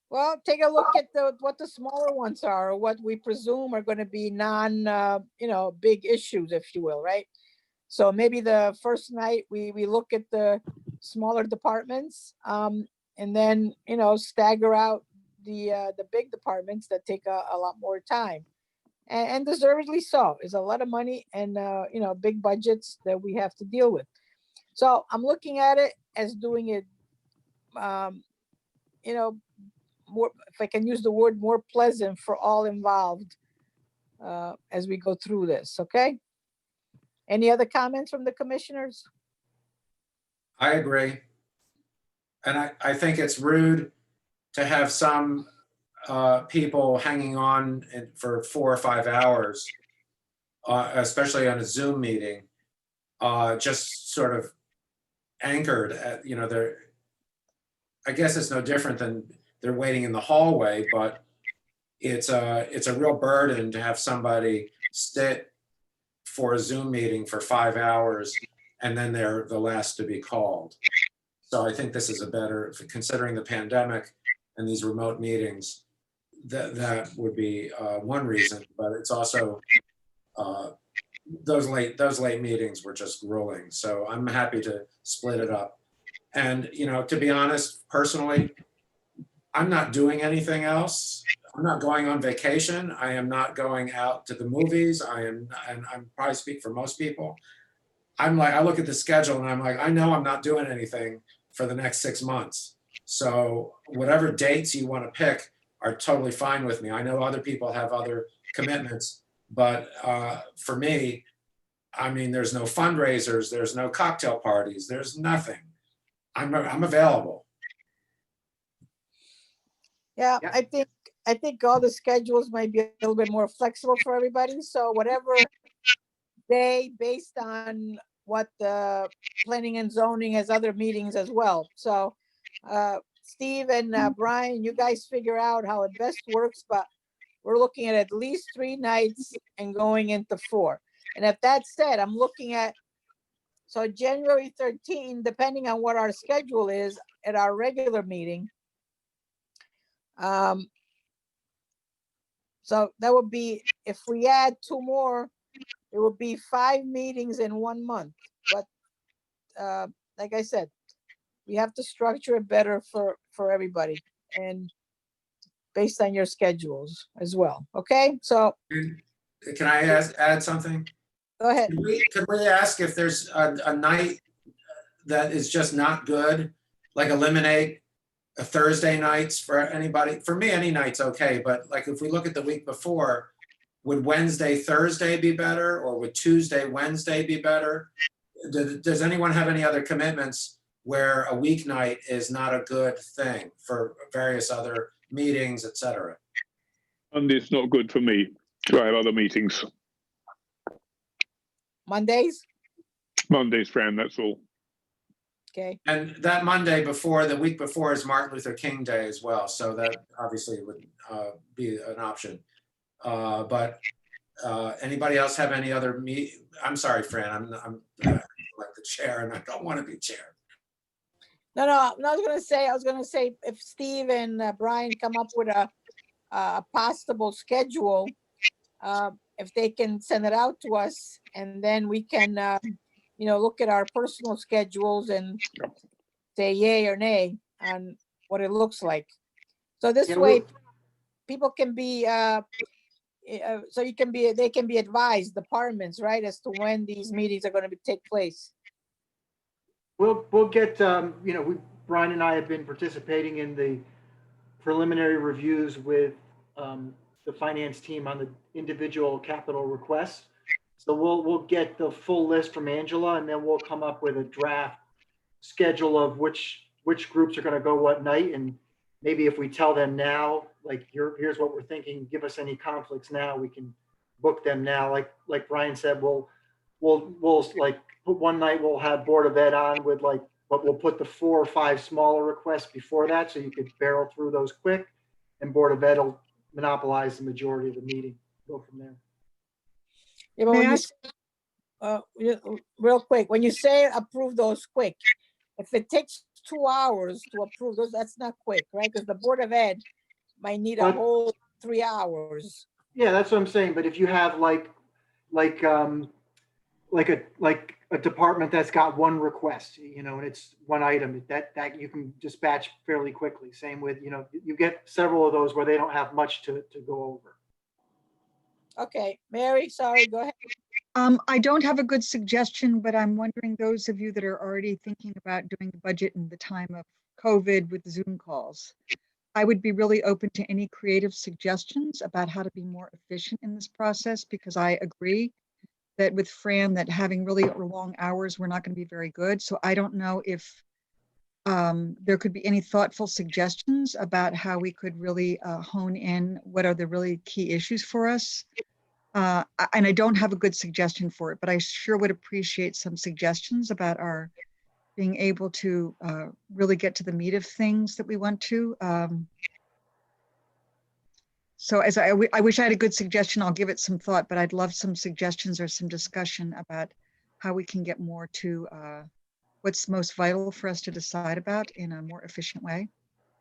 Well, take a look at what the smaller ones are, or what we presume are going to be big issues, if you will, right? So maybe the first night we look at the smaller departments, and then stagger out the big departments that take a lot more time, and deservedly so. It's a lot of money and big budgets that we have to deal with. So I'm looking at it as doing it, more, if I can use the word, more pleasant for all involved as we go through this. Okay. Any other comments from the commissioners? I agree. And I think it's rude to have some people hanging on for 4 or 5 hours, especially on a Zoom meeting, just sort of anchored at, they're, I guess it's no different than they're waiting in the hallway, but it's a real burden to have somebody sit for a Zoom meeting for 5 hours and then they're the last to be called. So I think this is a better, considering the pandemic and these remote meetings, that would be one reason, but it's also those late meetings were just grueling. So I'm happy to split it up. And, to be honest, personally, I'm not doing anything else. I'm not going on vacation. I am not going out to the movies. And I'm probably speak for most people. I'm like, I look at the schedule and I'm like, I know I'm not doing anything for the next 6 months. So whatever dates you want to pick are totally fine with me. I know other people have other commitments, but for me, I mean, there's no fundraisers, there's no cocktail parties, there's nothing. I'm available. Yeah, I think all the schedules might be a little bit more flexible for everybody. So whatever day, based on what the planning and zoning has other meetings as well. So Steve and Brian, you guys figure out how it best works, but we're looking at least 3 nights and going into 4. And if that said, I'm looking at, so January 13, depending on what our schedule is at our regular meeting. So that would be, if we add 2 more, it would be 5 meetings in 1 month. But like I said, we have to structure it better for everybody and based on your schedules as well. Okay, so. Can I add something? Go ahead. Could we ask if there's a night that is just not good, like eliminate a Thursday nights for anybody? For me, any night's okay, but like if we look at the week before, would Wednesday, Thursday be better, or would Tuesday, Wednesday be better? Does anyone have any other commitments where a weeknight is not a good thing for various other meetings, et cetera? Monday's not good for me. I have other meetings. Mondays? Monday's, Fran, that's all. Okay. And that Monday before, the week before, is Martin Luther King Day as well. So that obviously would be an option. But anybody else have any other I'm sorry, Fran, I'm like the chair and I don't want to be chair. No, I was gonna say, if Steve and Brian come up with a possible schedule, if they can send it out to us, and then we can, look at our personal schedules and say yay or nay on what it looks like. So this Yeah, way, people can be, they can be advised, departments, right, as to when these meetings are gonna take place. We'll get, Brian and I have been participating in the preliminary reviews with the finance team on the individual capital requests. So we'll get the full list from Angela, and then we'll come up with a draft schedule of which groups are going to go what night. And maybe if we tell them now, like, here's what we're thinking, give us any conflicts now, we can book them now. Like Brian said, we'll like put one night, we'll have Board of Ed on with but we'll put the 4 or 5 smaller requests before that, so you could barrel through those quick, and Board of Ed will monopolize the majority of the meeting. Go from there. Yeah, but May when I you, ask- real quick, when you say approve those quick, if it takes 2 hours to approve those, that's not quick, right? Because the Board of Ed might need a But- whole 3 hours. Yeah, that's what I'm saying. But if you have like a department that's got one request, and it's one item that you can dispatch fairly quickly. Same with, you get several of those where they don't have much to go over. Okay, Mary, sorry, go ahead. I don't have a good suggestion, but I'm wondering, those of you that are already thinking about doing the budget in the time of COVID with Zoom calls, I would be really open to any creative suggestions about how to be more efficient in this process, because I agree that with Fran, that having really long hours, we're not going to be very good. So I don't know if there could be any thoughtful suggestions about how we could really hone in what are the really key issues for us. And I don't have a good suggestion for it, but I sure would appreciate some suggestions about our being able to really get to the meat of things that we want to. So as I wish I had a good suggestion, I'll give it some thought, but I'd love some suggestions or some discussion about how we can get more to what's most vital for us to decide about in a more efficient way.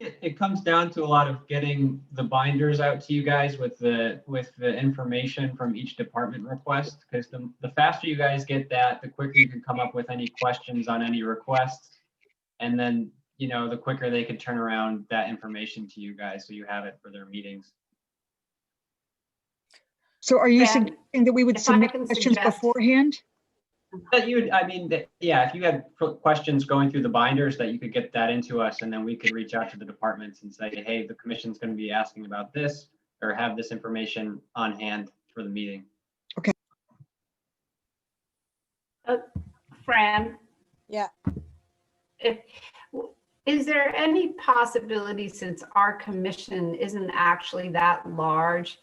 It comes down to a lot of getting the binders out to you guys with the information from each department request, because the faster you guys get that, the quicker you can come up with any questions on any requests. And then, the quicker they can turn around that information to you guys, so you have it for their meetings. So are you Yeah, suggesting that we would if I submit can questions suggest- beforehand? That you would, yeah, if you had questions going through the binders, that you could get that into us, and then we could reach out to the departments and say, hey, the commission's going to be asking about this, or have this information on hand for the meeting. Fran? Yeah. Is there any possibility, since our commission isn't actually that large,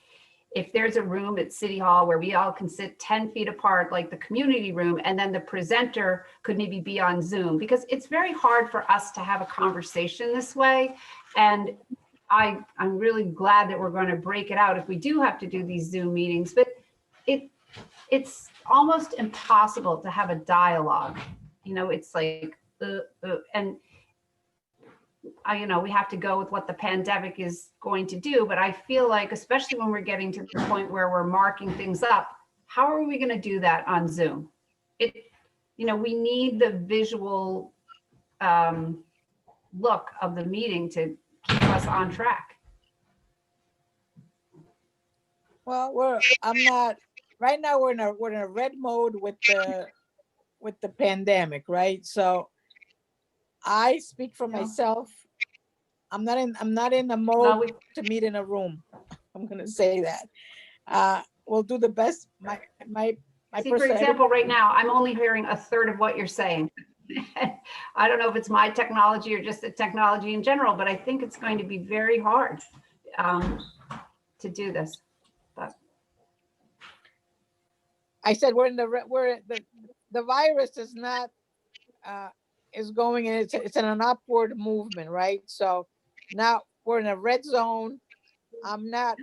if there's a room at City Hall where we all can sit 10 feet apart, like the community room, and then the presenter could maybe be on Zoom? Because it's very hard for us to have a conversation this way. And I'm really glad that we're going to break it out if we do have to do these Zoom meetings, but it's almost impossible to have a dialogue. It's like, and we have to go with what the pandemic is going to do, but I feel like, especially when we're getting to the point where we're marking things up, how are we going to do that on Zoom? We need the visual look of the meeting to keep us on track. Well, right now we're in a red mode with the pandemic, right? So I speak for myself. I'm not in the mode to meet in a room. I'm gonna say that. We'll do the best. My See, for example, right now, I'm only hearing a third of what you're saying. I don't know if it's my technology or just the technology in general, but I think it's going to be very hard to do this. But I said the virus is not is going, and it's in an upward movement, right? So now we're in a red zone. I'm not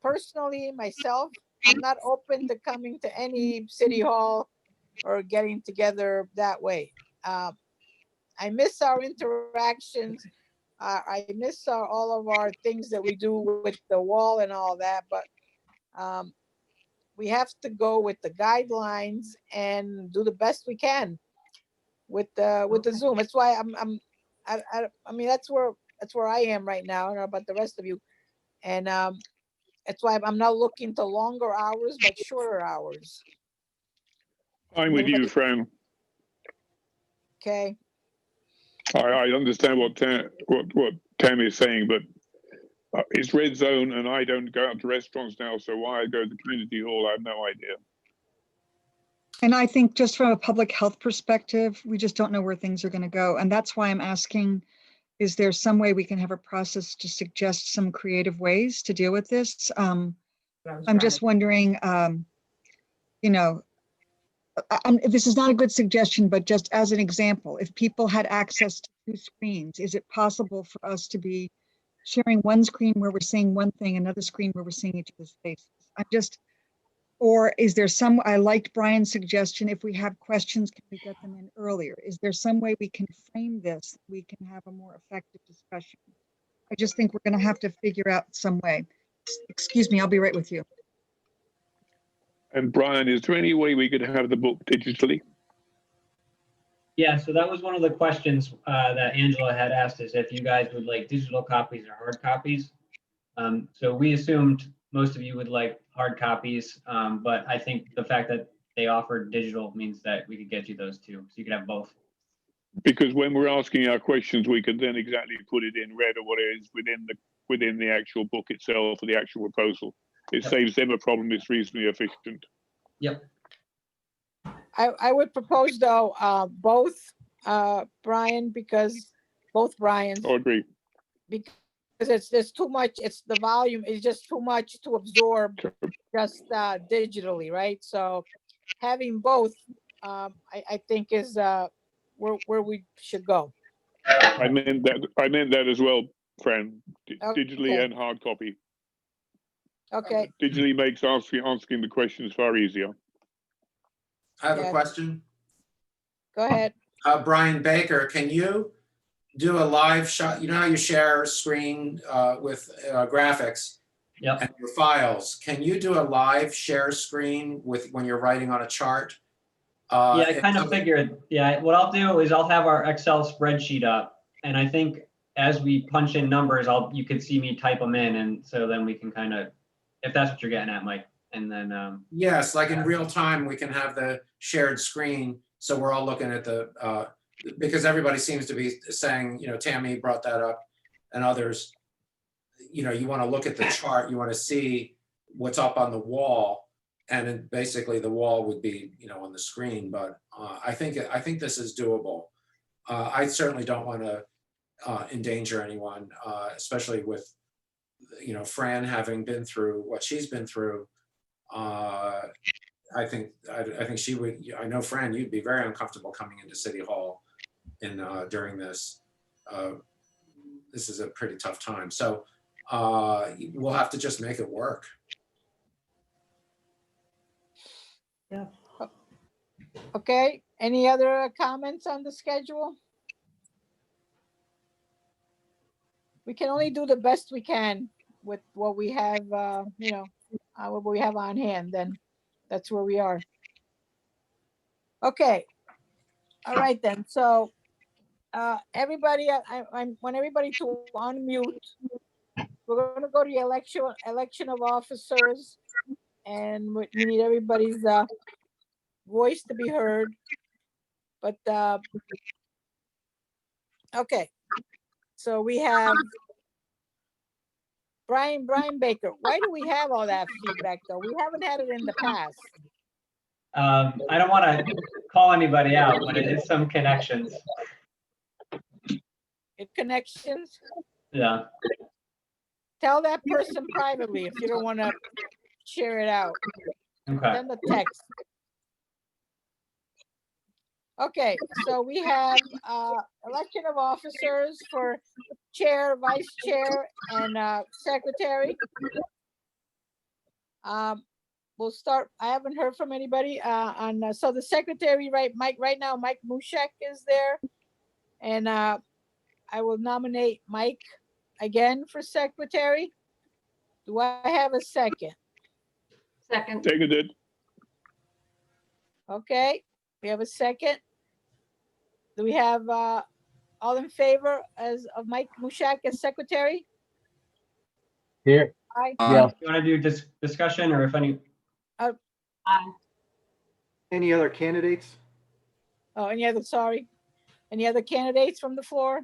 personally myself, I'm not open to coming to any city hall or getting together that way. I miss our interactions. I miss all of our things that we do with the wall and all that, but we have to go with the guidelines and do the best we can with the Zoom. That's why I mean, that's where I am right now. I don't know about the rest of you. And that's why I'm not looking to longer hours, but shorter hours. I'm with you, Fran. Okay. I understand what Tam is saying, but it's red zone, and I don't go out to restaurants now. So why I go to the community hall, I have no idea. And I think just from a public health perspective, we just don't know where things are going to go. And that's why I'm asking, is there some way we can have a process to suggest some creative ways to deal with this? I'm just wondering, you know, this is not a good suggestion, but just as an example, if people had access to 2 screens, is it possible for us to be sharing one screen where we're seeing one thing, another screen where we're seeing each other's faces? Or is there some, I liked Brian's suggestion, if we have questions, can we get them in earlier? Is there some way we can frame this, we can have a more effective discussion? I just think we're going to have to figure out some way. Excuse me, I'll be right with you. And Brian, is there any way we could have the book digitally? Yeah, so that was one of the questions that Angela had asked, is if you guys would like digital copies or hard copies. So we assumed most of you would like hard copies, but I think the fact that they offered digital means that we could get you those too, so you could have both. Because when we're asking our questions, we could then exactly put it in red or what it is within the actual book itself or the actual proposal. It saves them a problem. It's reasonably efficient. Yep. I would propose though, both Brian, because both Brians. I agree. Because there's too much, the volume is just too much to absorb just digitally, right? So having both, I think is where we should go. I meant that as well, Fran. Digitally Okay. and hard copy. Okay. Digitally makes asking the questions far easier. I have a Yes. question. Go ahead. Brian Baker, can you do a live shot? You know how you share a screen with graphics and your files. Can you do a live share screen with when you're writing on a chart? Yeah, I kind of figured. Yeah, what I'll do is I'll have our Excel spreadsheet up, and I think as we punch in numbers, you can see me type them in, and so then we can kind of, if that's what you're getting at, Mike, and then. Yes, like in real time, we can have the shared screen, so we're all looking at the, because everybody seems to be saying, you know, Tammy brought that up, and others, you know, you want to look at the chart, you want to see what's up on the wall. And then basically the wall would be, you know, on the screen, but I think this is doable. I certainly don't want to endanger anyone, especially with, you know, Fran having been through what she's been through. I think she would. I know, Fran, you'd be very uncomfortable coming into City Hall during this. This is a pretty tough time, so we'll have to just make it work. Yeah. Okay, any other comments on the schedule? We can only do the best we can with what we have, you know, what we have on hand, then that's where we are. Okay, all right then, so everybody, I want everybody to unmute. We're gonna go to the election of officers, and we need everybody's voice to be heard. But okay, so we have Brian Baker. Why do we have all that feedback though? We haven't had it in the past. I don't want to call anybody out, but it is some connections. Connections? Yeah. Tell that person privately if you don't want to share it out. Okay. Send a text. Okay, so we have election of officers for chair, vice chair, and secretary. We'll start. I haven't heard from anybody so the secretary, right now, Mike Mushek is there. And I will nominate Mike again for secretary. Do I have a second? Second. Seconded. Okay, we have a second. Do we have all in favor of Mike Mushak as secretary? Here, Aye. yes. You want to do discussion or if any, Aye. Any other candidates? Oh, any other candidates from the floor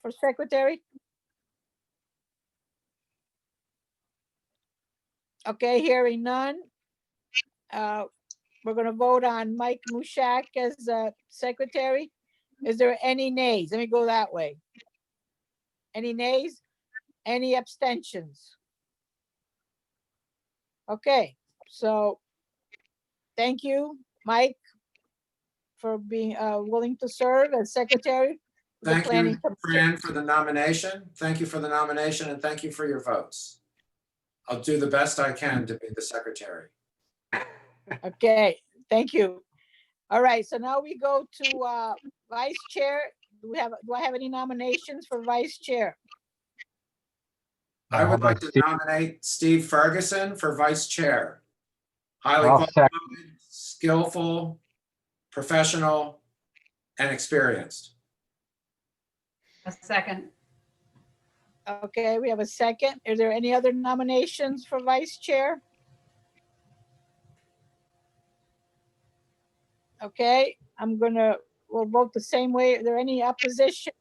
for secretary? Okay, hearing none. We're gonna vote on Mike Mushak as secretary. Is there any nays? Let me go that way. Any nays? Any abstentions? Okay, so thank you, Mike, for being willing to serve as secretary. of the Thank Planning you, Commission. Fran, for the nomination. Thank you for the nomination and thank you for your votes. I'll do the best I can to be the secretary. Okay, thank you. All right, so now we go to vice chair. Do I have any nominations for vice chair? I would How like about to Steve? nominate Steve Ferguson for vice chair. Highly I'll qualified, second. skillful, professional, and experienced. A second. Okay, we have a second. Are there any other nominations for vice chair? Okay, we'll vote the same way. Are there any opposition?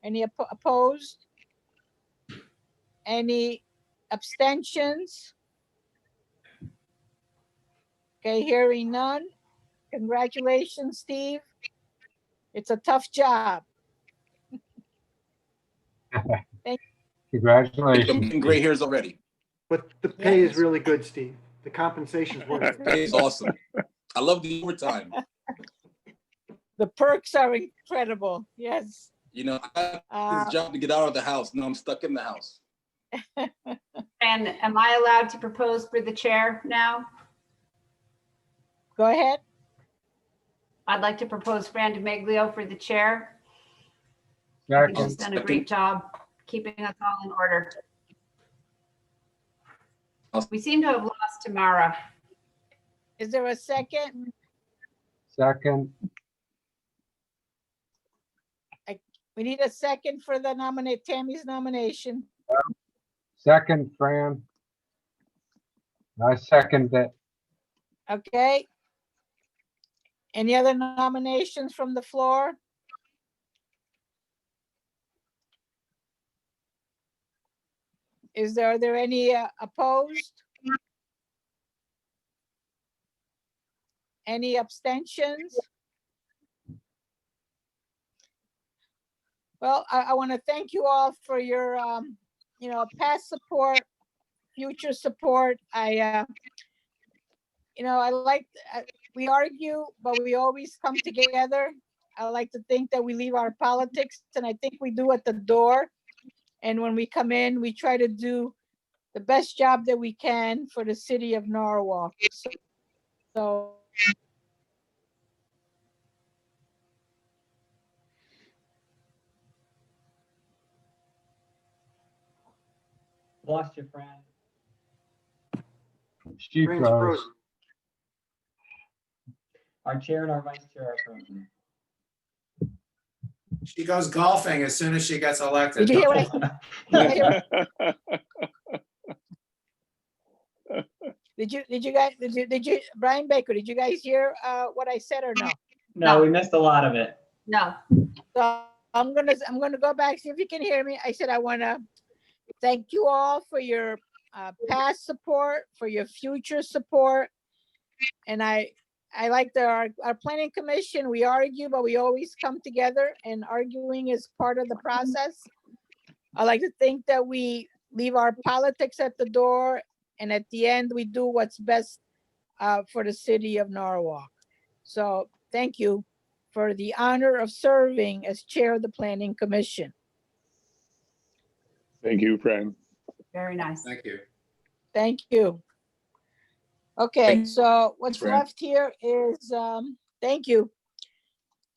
Any opposed? Any abstentions? Okay, hearing none. Congratulations, Steve. It's a tough job. I'm Congratulations. getting gray hairs already. But the pay is Yes. really good, Steve. The compensation's worth it. That is awesome. I love the overtime. The perks are incredible. Yes. You know, I got this job to get out of the house. Now I'm stuck in the house. And am I allowed to propose for the chair now? Go ahead. I'd like to propose Fran DiMeglio for the chair. I think she's Second. done a great job keeping us all in order. We seem to have lost Tamara. Is there a second? Second. We need a second for the Tammy's nomination. Second, Fran. I second that. Okay. Any other nominations from the floor? Are there any opposed? Any abstentions? Well, I want to thank you all for your, past support, future support. We argue, but we always come together. I like to think that we leave our politics, and I think we do at the door. And when we come in, we try to do the best job that we can for the city of Norwalk. So lost your friend. She Fran's froze. frozen. Our chair and our vice chair are frozen. She goes golfing as soon as she gets elected. did you hear what did you, Brian Baker, did you guys hear what I said or no? No, we missed a lot of it. No. So I'm gonna go back, see if you can hear me. I said, I wanna thank you all for your past support, for your future support. And I like our planning commission, we argue, but we always come together, and arguing is part of the process. I like to think that we leave our politics at the door, and at the end, we do what's best for the city of Norwalk. So thank you for the honor of serving as chair of the planning commission. Thank you, Fran. Very nice. Thank you. Thank you. Okay, Thanks, so what's Fran. left here is, thank you.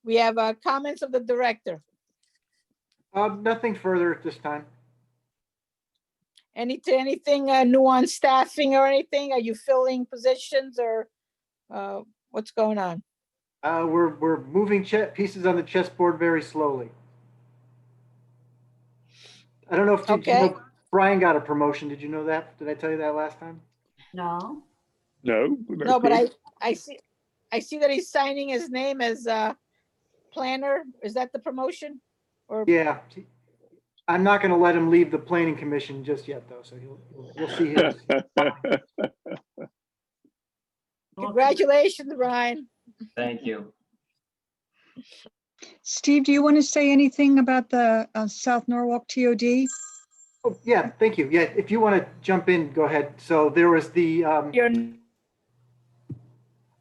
We have comments of the director. Nothing further at this time. Anything new on staffing or anything? Are you filling positions or what's going on? We're moving pieces on the chessboard very slowly. I don't know if you know, Brian got a promotion. Did you know that? Did I tell you that last time? No. No. No, but I see that he's signing his name as planner. Is that the promotion? Or Yeah. I'm not going to let him leave the planning commission just yet, though. So you'll see his. congratulations, Brian. Thank you. Steve, do you want to say anything about the South Norwalk TOD? Oh, yeah, thank you. Yeah, if you want to jump in, go ahead. So there was the,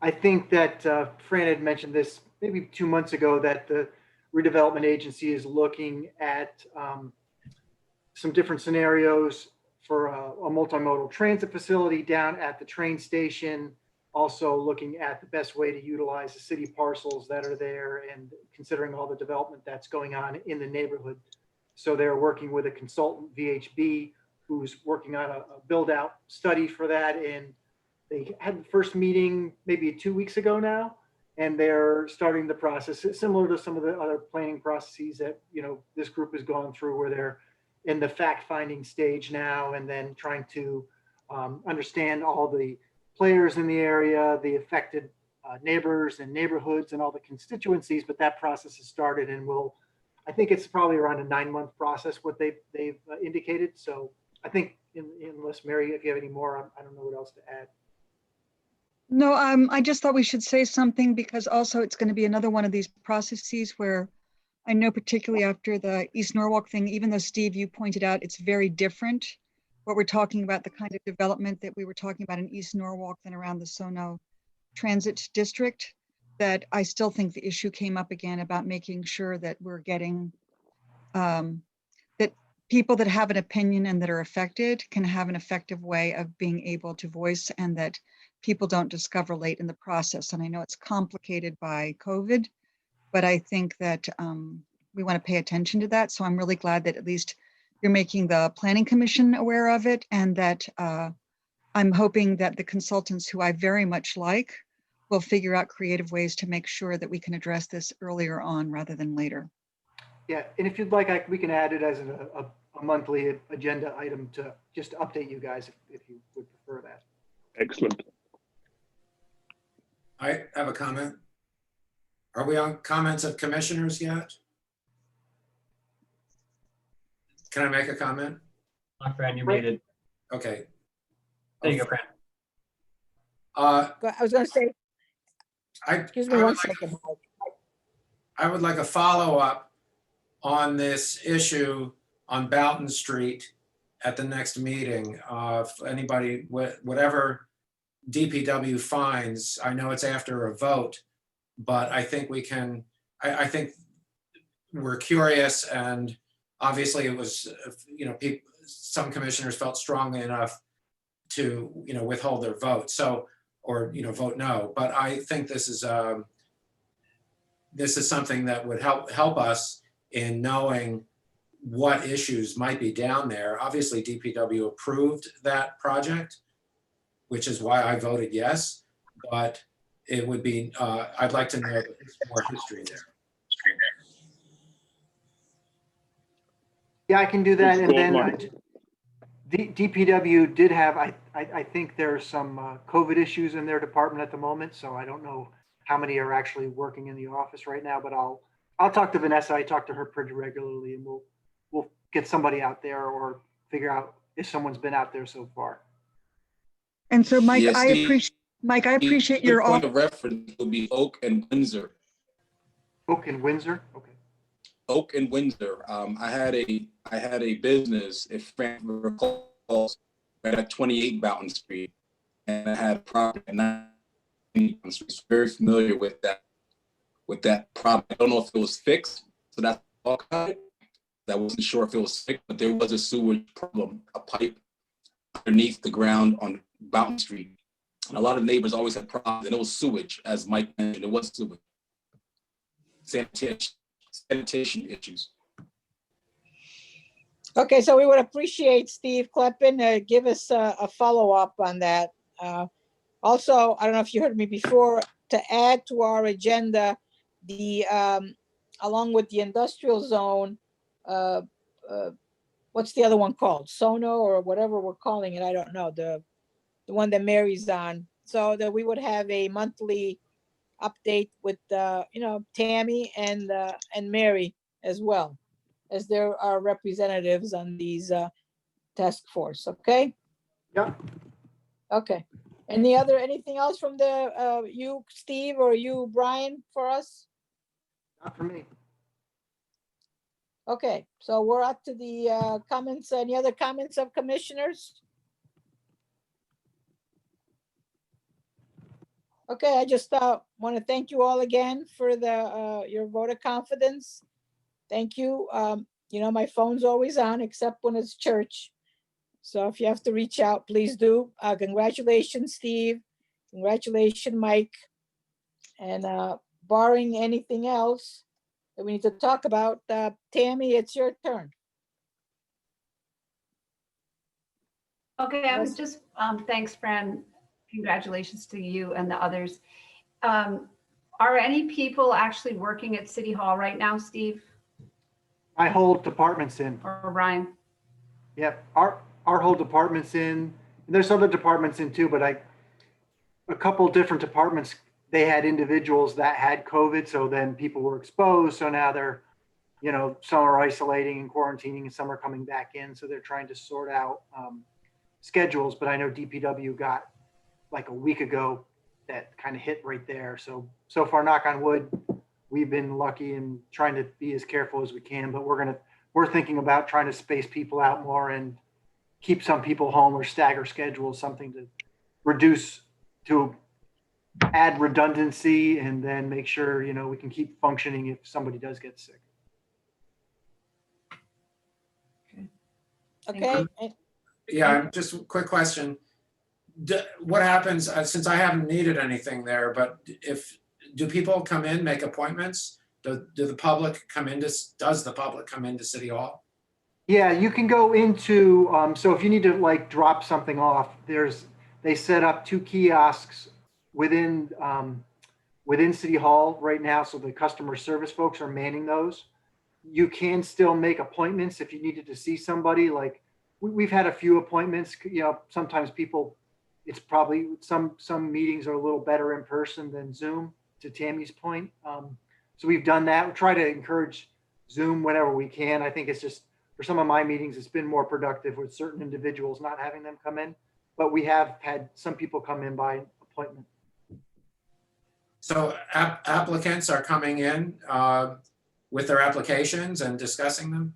I think that Fran had mentioned this maybe 2 months ago, that the redevelopment agency is looking at some different scenarios for a multimodal transit facility down at the train station, also looking at the best way to utilize the city parcels that are there and considering all the development that's going on in the neighborhood. So they're working with a consultant, VHB, who's working on a build out study for that. And they had the first meeting maybe 2 weeks ago now, and they're starting the process similar to some of the other planning processes that, you know, this group has gone through, where they're in the fact finding stage now, and then trying to understand all the players in the area, the affected neighbors and neighborhoods and all the constituencies. But that process has started, and I think it's probably around a 9-month process, what they've indicated. So I think unless Mary, if you have any more, I don't know what else to add. No, I just thought we should say something because also it's going to be another one of these processes where I know particularly after the East Norwalk thing, even though Steve, you pointed out it's very different, what we're talking about, the kind of development that we were talking about in East Norwalk than around the Sono Transit District, that I still think the issue came up again about making sure that we're getting, that people that have an opinion and that are affected can have an effective way of being able to voice, and that people don't discover late in the process. And I know it's complicated by COVID, but I think that we want to pay attention to that. So I'm really glad that at least you're making the Planning Commission aware of it, and that I'm hoping that the consultants, who I very much like, will figure out creative ways to make sure that we can address this earlier on rather than later. Yeah, and if you'd like, we can add it as a monthly agenda item to just update you guys if you would prefer that. Excellent. I have a comment. Are we on comments of commissioners yet? Can I make a comment? Fran, you're muted. Okay. There you go, Fran. I was going to say, excuse me I one would like- second. I would like a follow-up on this issue on Boughton Street at the next meeting. If anybody, whatever DPW finds, I know it's after a vote, but I think we can, I think we're curious, and obviously it was, you know, some commissioners felt strongly enough to, you know, withhold their vote. So, or, you know, vote no. But I think this is something that would help us in knowing what issues might be down there. Obviously, DPW approved that project, which is why I voted yes. But it would be, I'd like to know more history there. Yeah, I can do that. And then DPW did have, I think there's some COVID issues in their department at the moment. So I don't know how many are actually working in the office right now, but I'll talk to Vanessa. I talk to her pretty regularly, and we'll get somebody out there or figure out if someone's been out there so far. And so Mike, Yes, I appreciate your point of reference will be Oak and Windsor. Oak and Windsor, okay. Oak and Windsor. I had a business, if Fran recalls, right at 28 Boughton Street, and I had a property at 9 Boughton Street. So very familiar with that problem. I don't know if it was fixed, so that's all kind of it. I wasn't sure if it was fixed, but there was a sewage problem, a pipe underneath the ground on Boughton Street. And a lot of neighbors always had problems, and it was sewage, as Mike mentioned. It was sewage. Sanitation issues. Okay, so we would appreciate Steve Kleppen, give us a follow-up on that. Also, I don't know if you heard me before, to add to our agenda, the, along with the industrial zone, what's the other one called? Sono or whatever we're calling it, I don't know, the one that Mary's on, so that we would have a monthly update with, Tammy and Mary as well, as there are representatives on these task force, okay? Yeah. Okay. Anything else from you, Steve, or you, Brian, for us? Not for me. Okay, so we're up to the comments. Any other comments of commissioners? Okay, I just want to thank you all again for your vote of confidence. Thank you. My phone's always on except when it's church. So if you have to reach out, please do. Congratulations, Steve. Congratulations, Mike. And barring anything else that we need to talk about, Tammy, it's your turn. Okay, I was Yes. just, thanks, Fran. Congratulations to you and the others. Are any people actually working at City Hall right now, Steve My whole department's in. or Ryan? Yep, our whole department's in. And there's other departments in too, but a couple different departments, they had individuals that had COVID, so then people were exposed. So now they're, some are isolating and quarantining and some are coming back in. So they're trying to sort out schedules. But I know DPW got like a week ago that kind of hit right there. So far, knock on wood, we've been lucky and trying to be as careful as we can, but we're thinking about trying to space people out more and keep some people home or stagger schedules, something to add redundancy and then make sure, we can keep functioning if somebody does get sick. Okay. Yeah, just a quick question. What happens, since I haven't needed anything there, but do people come in, make appointments? Does the public come into City Hall? Yeah, you can go into, so if you need to like drop something off, they set up 2 kiosks within City Hall right now. So the customer service folks are manning those. You can still make appointments if you needed to see somebody. Like we've had a few appointments, sometimes people, it's probably some meetings are a little better in person than Zoom, to Tammy's point. So we've done that. We try to encourage Zoom whenever we can. I think it's just, for some of my meetings, it's been more productive with certain individuals not having them come in, but we have had some people come in by appointment. So applicants are coming in with their applications and discussing them?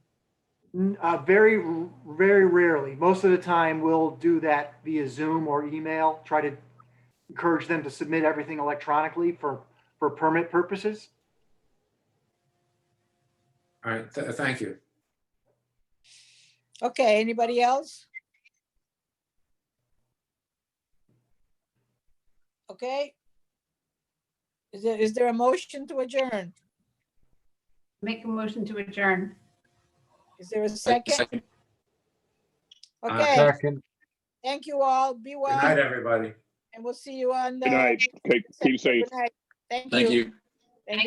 Very, very rarely. Most of the time we'll do that via Zoom or email, try to encourage them to submit everything electronically for permit purposes. All right, thank you. Okay, anybody else? Okay. Is there a motion to adjourn? Make a motion to adjourn. Is there a second? Second. Okay, Second. thank you all. Be well. Good night, everybody. And we'll see you on the. Good night. Keep safe. Good night. Thank Thank you. you.